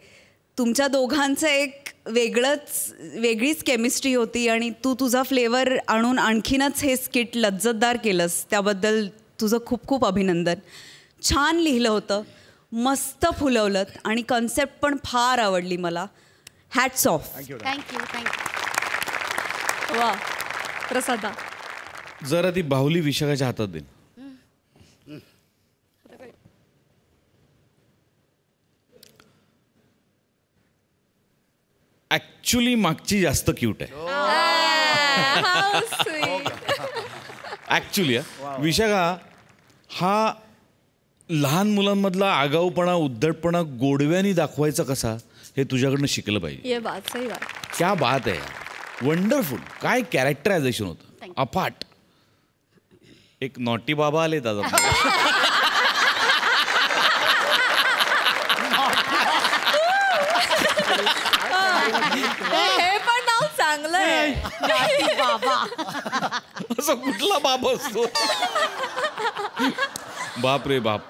तुमच्या दोघांचं एक वेगळीच केमिस्ट्री होती आणि तू तुझा फ्लेवर आणून आणखीनच हे स्किट लज्जतदार केलंस. त्याबद्दल तुझं खूप खूप अभिनंदन. छान लिहिलं होतं, मस्त फुलवलं आणि कन्सेप्ट पण फार आवडली मला. Hats off. थँक्यू. वा. प्रसादा. जरा ती बाहुली विशाखाच्या हातात देईन. ऍक्च्युली मागची जास्त क्यूट आहे. ऍक्च्युली विशाखा हा लहान मुलांमधला आगाऊपणा, उद्धटपणा गोडव्याने दाखवायचा कसा हे तुझ्याकडनं शिकलं पाहिजे. ये बात, सही बात. क्या बात आहे. वंडरफुल. काय कॅरेक्टरायझेशन होतं. अफाट. एक नॉटी बाबा आले दादा. हे पण नाव चांगलं आहे. असं कुठला बाप असतो. बाप रे बाप.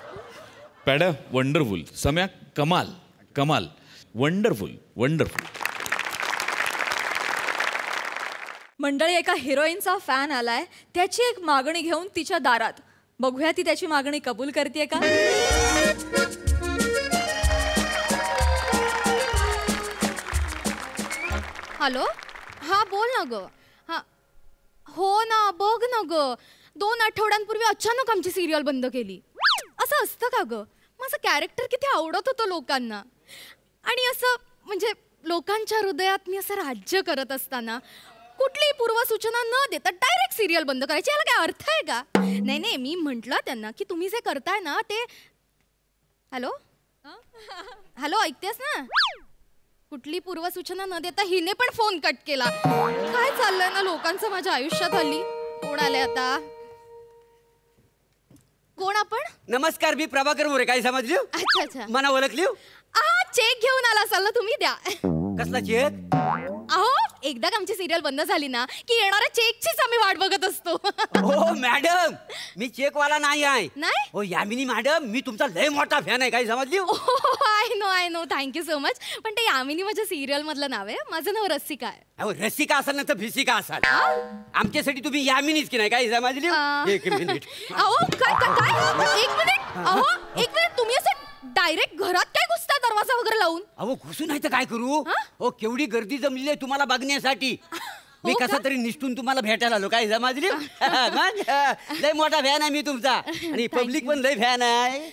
पॅडा वंडरफुल. सम्या कमाल कमाल. Wonderful wonderful. मंडळी, एका हिरोईनचा फॅन आलाय. त्याची एक मागणी घेऊन तिच्या दारात. बघूया ती त्याची मागणी कबूल करते का. हॅलो. हा बोल ना ग. हा हो ना, बघ ना ग. 2 आठवड्यांपूर्वी अचानक आमची सिरियल बंद केली. असं असतं का ग. माझं कॅरेक्टर किती आवडत होतं लोकांना. आणि असं म्हणजे लोकांच्या हृदयात मी असं राज्य करत असताना कुठलीही पूर्वसूचना न देता डायरेक्ट सिरियल बंद करायची. याला काय अर्थ आहे का. नाही, मी म्हटलं त्यांना की तुम्ही जे करताय ना ते. हॅलो ऐकतेस ना. कुठली पूर्वसूचना न देता हिने पण फोन कट केला. काय चाललंय ना लोकांचं माझ्या आयुष्यात हल्ली. कोण आलंय आता. कोण आपण. नमस्कार, मी प्रभाकर मोरे. काय समजली. अच्छा. मना ओळखली. चेक घेऊन आला असाल ना तुम्ही. द्या. कसला चेक. अहो एकदा आमची सिरियल बंद झाली ना की येणाऱ्या चेकचीच आम्ही वाट बघत असतो. हो मॅडम, मी चेकवाला नाही आहे. नाही. हो यामिनी मॅडम, मी तुमचा लय मोठा फॅन आहे. काय समजली. I know thank you so much. पण ते यामिनी माझ्या सिरियल मधलं नाव आहे. माझं नाव रसिका आहे. अहो रसिका असाल ना तर भिसिका असाल. आमच्यासाठी तुम्ही यामिनीच की नाही. काय समजली. एक मिनिट. अहो काय एक मिनिट. तुम्ही असं डायरेक्ट घरात काय घुसता दरवाजा वगैरे लावून. अहो घुसू नाही तर काय करू. हो केवढी गर्दी जमली आहे तुम्हाला बघण्यासाठी. मी कसा तरी निष्ठून तुम्हाला भेटायला आलो. काय समजली. लय मोठा फॅन आहे मी तुमचा. आणि पब्लिक पण लय फॅन आहे.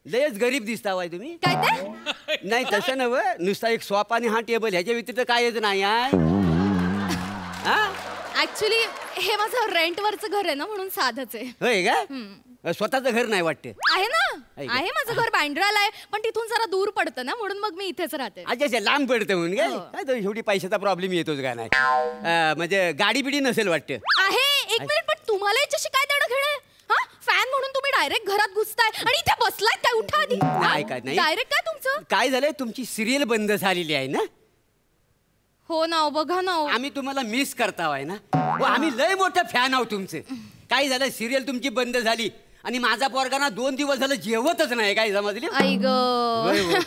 लयच गरीब दिसता वाय तुम्ही. काय ते. नाही तसं नव. नुसता एक सोफा आणि हा टेबल ह्याच्या व्यतिरिक्त कायच नाही आहे. ऍक्च्युली हे माझं रेंटवरचं घर आहे ना म्हणून साधच आहे. होय का. स्वतःचं घर नाही वाटते. आहे ना. आहे माझं घर बँड्राला आहे. पण तिथून जरा दूर पडतं ना म्हणून मग मी इथेच राहते. अच्छा लांब पडतं म्हणून काय तो शेवटी पैशाचा प्रॉब्लेम येतोच का नाही. म्हणजे गाडी बिडी नसेल वाटते. आहे. एक मिनिट. पण तुम्हाला याच्याशी काय देणं घेणं. फॅन म्हणून तुम्ही डायरेक्ट घरात घुसताय आणि इथे बसलाय. काय उठा आधी. नाही डायरेक्ट काय तुमचं. काय झालंय तुमची सिरियल बंद झालेली आहे ना. हो ना. बघा ना. आम्ही तुम्हाला मिस करतावाय ना. आम्ही लय मोठे फॅन आहोत तुमचे. काय झालं सिरियल तुमची बंद झाली आणि माझा पोरगा ना 2 दिवस झालं जेवतच नाही. काय समजली. आई ग.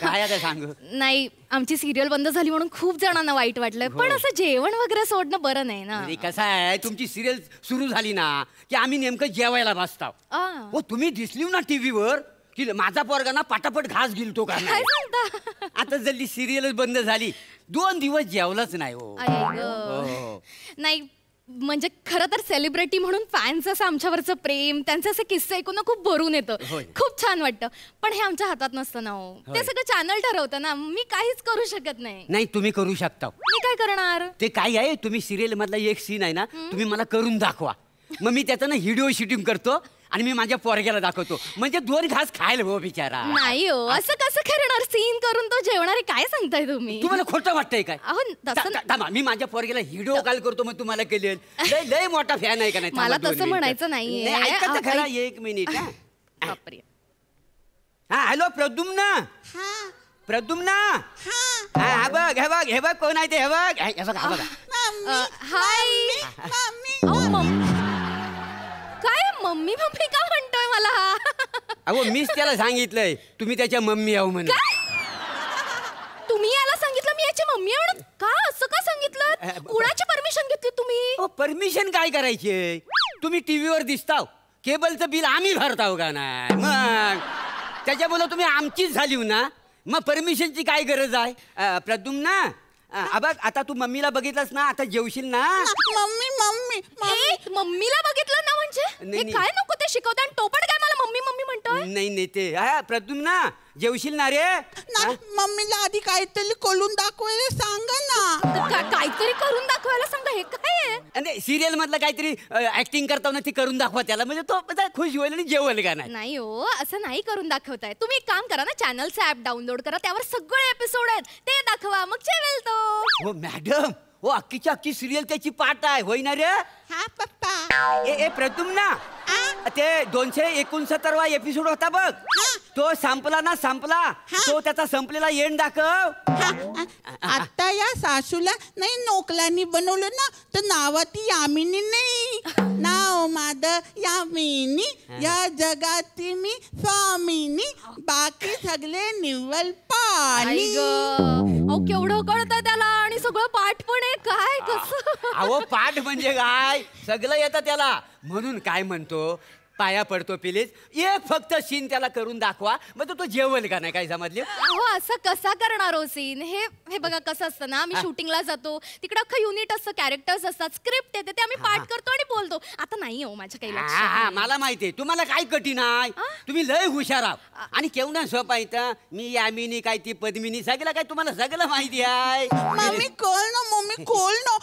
काय आता सांग. नाही आमची सिरियल बंद झाली म्हणून खूप जणांना वाईट वाटलंय. पण असं जेवण वगैरे सोडणं बरं नाही ना. कसं आहे तुमची सिरियल सुरू झाली ना की आम्ही नेमकं जेवायला बसताव. हो तुम्ही दिसली ना टीव्हीवर की माझा पोरगा ना पटापट घास गिलतो का काय नाही सांगता आता जल्ली सिरियलच बंद झाली 2 दिवस जेवलाच नाही हो आई हो, गं. हो. नाही म्हणजे खरं तर सेलिब्रिटी म्हणून फॅन्स असं आमच्यावरचं प्रेम त्यांचे असे किस्से ऐकून ना खूप भरून येतं होय. खूप छान वाटतं पण हे आमच्या हातात नसतं ना हो ते होय. सगळं चॅनल ठरवतं ना मी काहीच करू शकत नाही नाही तुम्ही करू शकता मी काय करणार ते काय आहे तुम्ही सिरियल मधला एक सीन आहे ना तुम्ही मला करून दाखवा मग मी त्याचं ना व्हिडिओ शूटिंग करतो आणि मी माझ्या पोरग्याला दाखवतो म्हणजे 2 घास खायला हो बिचारा नाही हो असं कसं करणार सीन करून तो जेवणारे काय सांगताय तुम्ही तुम्हाला खोटं वाटतंय काय अहो तसं थांबा मी माझ्या पोरग्याला व्हिडिओ कॉल करतो मग तुम्हाला केलेल लय लय मोठा फॅन आहे का नाही मला थांबा 2 तसं मिनिटं. म्हणायचं नाहीये. नाही, ऐका तर खरा आई- 1 मिनिट हा. बापरे हा हॅलो प्रद्युम्न प्रद्युम्न हा बघ हे बघ कोण आहे ते हे बघ हे बघ हा बघा हाय अहो, काय मम्मी मम्मी का म्हणतोय मला अहो मीच त्याला सांगितलंय तुम्ही त्याच्या मम्मी आहो म्हणून तुम्ही याला सांगितलं मी याची मम्मी आहे म्हणून का असं का सांगितलं कुणाची परमिशन घेतली तुम्ही परमिशन काय करायची तुम्ही टीव्हीवर दिसताव केबलचं बिल आम्ही भरताव का नाही मग त्याच्यामुळे तुम्ही आमचीच झाली ना मग परमिशनची काय गरज आहे प्रद्युम्न बघ आता तू मम्मीला बघितलंस ना आता जेवशील ना मम्मी मम्मी ए, मम्मीला बघितलं ना म्हणजे नाही, हे नाही. काय नको ते शिकवते आणि तो पण काय मला मम्मी मम्मी म्हणतोय नाही ते प्रद्युम्न जेवशील ना रे नाही मम्मीला आधी काहीतरी करून दाखवायला सांगा ना काहीतरी करून दाखवायला सांगा हे काय आहे आणि सिरियल मधलं काहीतरी ऍक्टिंग करताना ती करून दाखवा त्याला म्हणजे तो खुश होईल आणि जेवल का नाही नाही हो असं नाही करून दाखवताय तुम्ही एक काम करा ना चॅनलचं ऍप डाउनलोड करा त्यावर सगळे एपिसोड आहेत ते दाखवा मग जेवेल तो हो मॅडम हो अख्खीच्या अख्खी सिरियल त्याची पाठ आहे होई ना रे हा पप्पा ए प्रद्युम्न ते 269वा एपिसोड होता बघ तो संपला ना संपला तो त्याचा संपलेला एंड दाखव आता या सासूला नाही नोकलांनी बनवलं ना तर नावाती यामिनी नाही नाव माझं यामिनी या जगाती मी स्वामिनी बाकी सगळे निव्वळ आई पाणी गं. अहो केवढं कळतंय त्याला आणि सगळं पाठ पण आहे काय कसं अहो पाठ म्हणजे काय सगळं येतं त्याला म्हणून काय म्हणतो पाया पडतो प्लीज एक फक्त सीन त्याला करून दाखवा मग तो जेवल का नाही काय समजले अहो असं कसा करणार हो सीन हे बघा कसं असतं ना आम्ही शूटिंगला जातो तिकडे अख्खं युनिट असतं कॅरेक्टर्स असतात स्क्रिप्ट येते ते आम्ही पाठ करतो आणि बोलतो आता नाही हो माझ्या काही लक्षात नाही. मला माहितीये तुम्हाला काय कठीण आहे तुम्ही लय हुशार आहात आणि केवढा सोपा आहे मी यामिनी काय ती पद्मिनी सगळं काय तुम्हाला सगळं माहिती आहे मम्मी खोल ना मम्मी खोल ना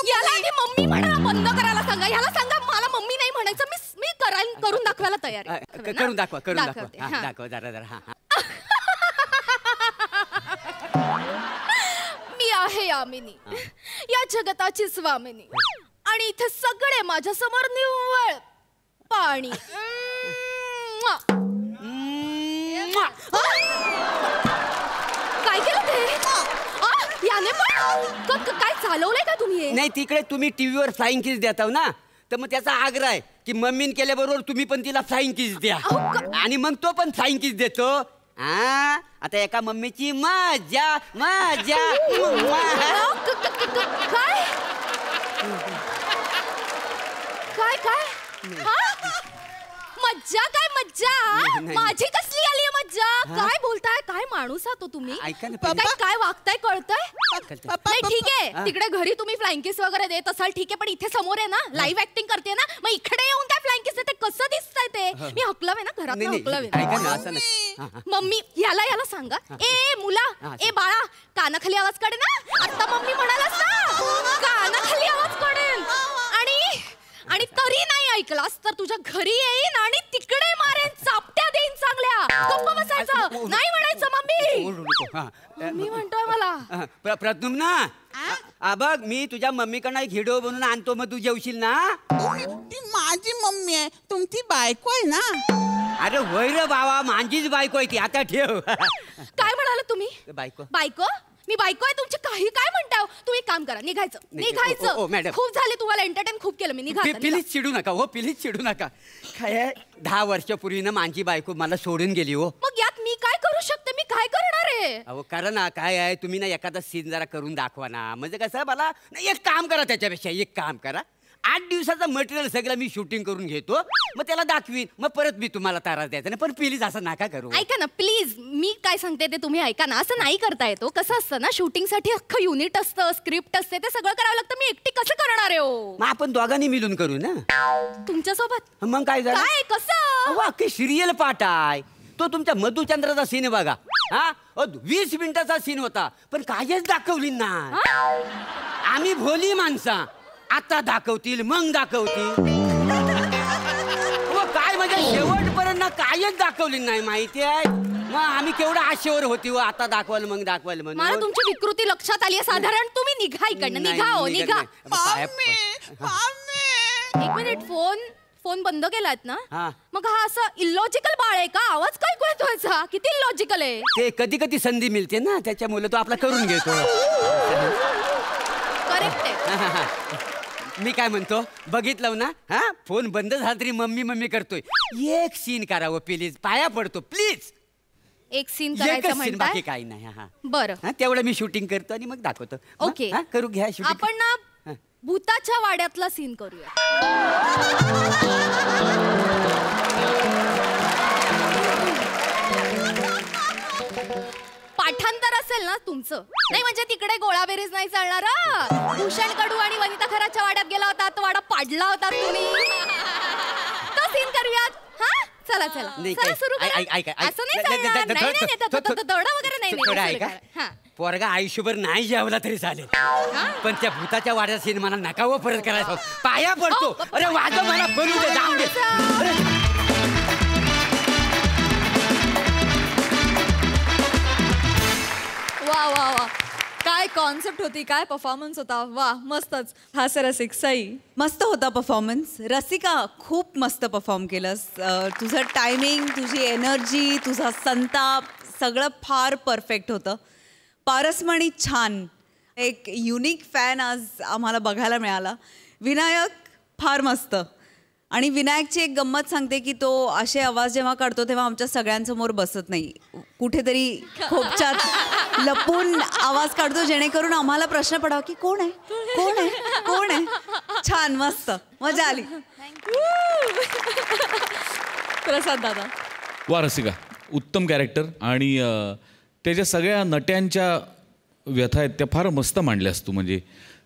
याला आधी मम्मी म्हणायला बंद करायला सांगा याला सांगा मला मम्मी नाही म्हणायचं मी करून दाखवायला तयार आहे. करून दाखवा दाखवते, हा. दाखवा जरा हा मी आहे यामिनी या जगताची स्वामिनी आणि इथे सगळे माझ्या समोर निव्वळ पाणी काय केलं ते याने पण काय चालवलंय का तुम्ही हे? नाही तिकडे तुम्ही टीव्हीवर फ्लाइंग किस देताव ना तर मग त्याचा आग्रह आहे की मम्मीन केल्याबरोबर तुम्ही पण तिला फ्लाइंग किस द्या आणि मग तो पण फ्लाइंग किस देतो आता एका मम्मीची मजा मजा काय काय काय मज्जा काय मज्जा नाही. माझी कसली आली मज्जा काय बोलताय काय माणूस आहात हो तुम्ही ऐका ना, काय काय वागताय कळतंय पप्पा, नाही ठीक आहे हा. तिकडे घरी तुम्ही फ्लाइंकिस वगैरे देत असाल ठीक आहे पण इथे समोर आहे ना लाईव्ह ऍक्टिंग करते ना मग इकडे येऊन काय फ्लाइंकिस देते कसं दिसतंय ते मी हकलवे ना घरात नाही हकलवे ऐका ना असं नाही मम्मी याला सांगा ए मुला ए बाळा कानाखाली आवाज काढे ना आता मम्मी म्हणालास ना कानाखाली आवाज काढेन आणि तरी नाही ऐकलास तर तुझ्या घरी येईन आणि तिकडे मारेन चापट्या देईन चांगल्या गप्प बसायचं नाही म्हणायचं मम्मी मी म्हणतोय मला प्रद्युम्न बघ मी तुझ्या मम्मीकडनं एक व्हिडिओ बनवून आणतो मग तू जेवशील ना ती माझी मम्मी आहे तुमची बायको आहे ना अरे होय रे बाबा माझीच बायको आहे ती आता ठेव काय म्हणाला तुम्ही बायको मी बायको आहे तुमची काही काय म्हणताय तुम्ही काम करा निघायचं मॅडम. खूप झाले तुम्हाला एंटरटेन खूप केलं मी निघा प्लीज चिडू नका हो प्लीज चिडू नका काय 10 वर्षापूर्वी माझी बायको मला सोडून गेली हो मग यात मी काय करू शकते मी काय करणार आहे अहो करा ना काय आहे तुम्ही ना एखादा सीन जरा करून दाखवा ना म्हणजे कसं मला एक काम करा त्याच्यापेक्षा एक काम करा 8 दिवसाचा मटेरियल सगळं मी शूटिंग करून घेतो, मग त्याला दाखवीन, मग परत मी तुम्हाला त्रास द्यायचा नाही. पण प्लीज असं नका करू. ऐका ना प्लीज, मी काय सांगते ते तुम्ही ऐका ना. असं नाही करता येतो. कसं असतं ना, शूटिंगसाठी अख्खं युनिट असतं, स्क्रिप्ट असते, ते सगळं करावं लागतं. मी एकटी कसं करणार आहे हो? मग आपण दोघांनी मिळून करू ना. तुमच्यासोबत मग काय झालं? काय कसं? अहो, अख्खी सिरियल पाठ आहे. तो तुमच्या मधुचंद्राचा सीन बघा. हा 20 मिनिटाचा सीन होता, पण कायच दाखवली ना. आम्ही भोली माणसा, आता दाखवतील मग दाखवतील. काय म्हणजे शेवटपर्यंत ना कायच दाखवली नाही, माहिती आहे. मग आम्ही केवढं आशेवर होती, आता दाखवाल मग दाखवाल म्हणून. मला तुमची विकृती लक्षात आली आहे. साधारण तुम्ही निघा इकडनं. निघा हो निघा. एक मिनिट, फोन बंद केलात ना? हा. मग हा असं इलॉजिकल बाळ आहे का? आवाज काय कळतोय? किती इलॉजिकल आहे. ते कधी कधी संधी मिळते ना, त्याच्यामुळे तो आपला करून घेतो. करेक्ट आहे. मी काय म्हणतो, बघितलं ना, हा फोन बंद झाला तरी मम्मी मम्मी करतोय. एक सीन करावं प्लीज, पाया पडतो प्लीज. एक सीन करायचं बाकी म्हणताय? काही नाही. हा बरं तेवढं मी शूटिंग करतो आणि मग दाखवतो. ओके. करू घ्या shooting. आपण ना भूताच्या वाड्यातला सीन करूया. पाठांतर असेल ना तुमचं? नाही म्हणजे तिकडे गोळाबेरीज नाही चालणार. भूषण कडू आणि वनिता खराच्या वाड्यात गेला होता, तो वाडा पाडला होता तुम्ही. तो सीन करूयात. हा चला चला चला सुरू करा. असं नाही चालणार. नाही दौडा वगैरे नाही. थोडं ऐका. पोरगा आयुष्यभर नाही जेवला तरी चालेल, पण त्या भूताच्या वाड्यात सीन मला नका व परत करायचं. पाया पडतो. अरे वाजव, मला बनवू दे, जाऊ दे. वा वा वा, काय कॉन्सेप्ट होती, काय परफॉर्मन्स होता. वा मस्तच. हास्यरसिक सई. मस्त होता परफॉर्मन्स. रसिका खूप मस्त परफॉर्म केलंस. तुझं टायमिंग, तुझी एनर्जी, तुझा संताप सगळं फार परफेक्ट होतं. पारसमणी छान. एक युनिक फॅन आज आम्हाला बघायला मिळाला. विनायक फार मस्त. आणि विनायकची एक गंमत सांगते की तो असे आवाज जेव्हा काढतो तेव्हा आमच्या सगळ्यांसमोर बसत नाही, कुठेतरी खोपच्यात लपून आवाज काढतो, जेणेकरून आम्हाला प्रश्न पडावा की कोण आहे कोण आहे कोण आहे. छान, मस्त, मजा आली. प्रसाद दादा. वा रसिका, उत्तम कॅरेक्टर. आणि त्याच्या सगळ्या नट्यांच्या व्यथा आहेत त्या फार मस्त मांडल्यास तू. म्हणजे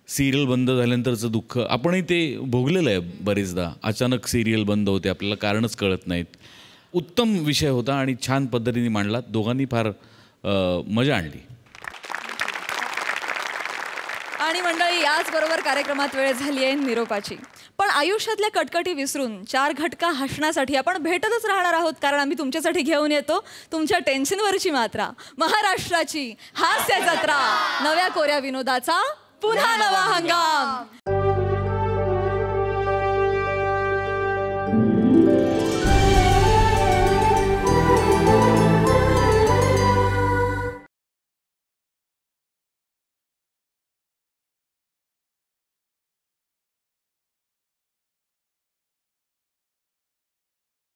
सिरियल बंद झाल्यानंतरचं दुःख आपणही ते भोगलेलं आहे बरेचदा. अचानक सिरियल बंद होते, आपल्याला कारणच कळत नाहीत. उत्तम विषय होता आणि छान पद्धतीने मांडला. दोघांनी फार मजा आणली. आणि मंडळी, याचबरोबर कार्यक्रमात वेळ झाली आहे निरोपाची. पण आयुष्यातल्या कटकटी विसरून 4 घटका हसण्यासाठी आपण भेटतच राहणार आहोत, कारण आम्ही तुमच्यासाठी घेऊन येतो तुमच्या टेन्शनवरची मात्रा. महाराष्ट्राची हास्य जत्रा, नव्या कोऱ्या विनोदाचा पुन्हा नवा हंगाम.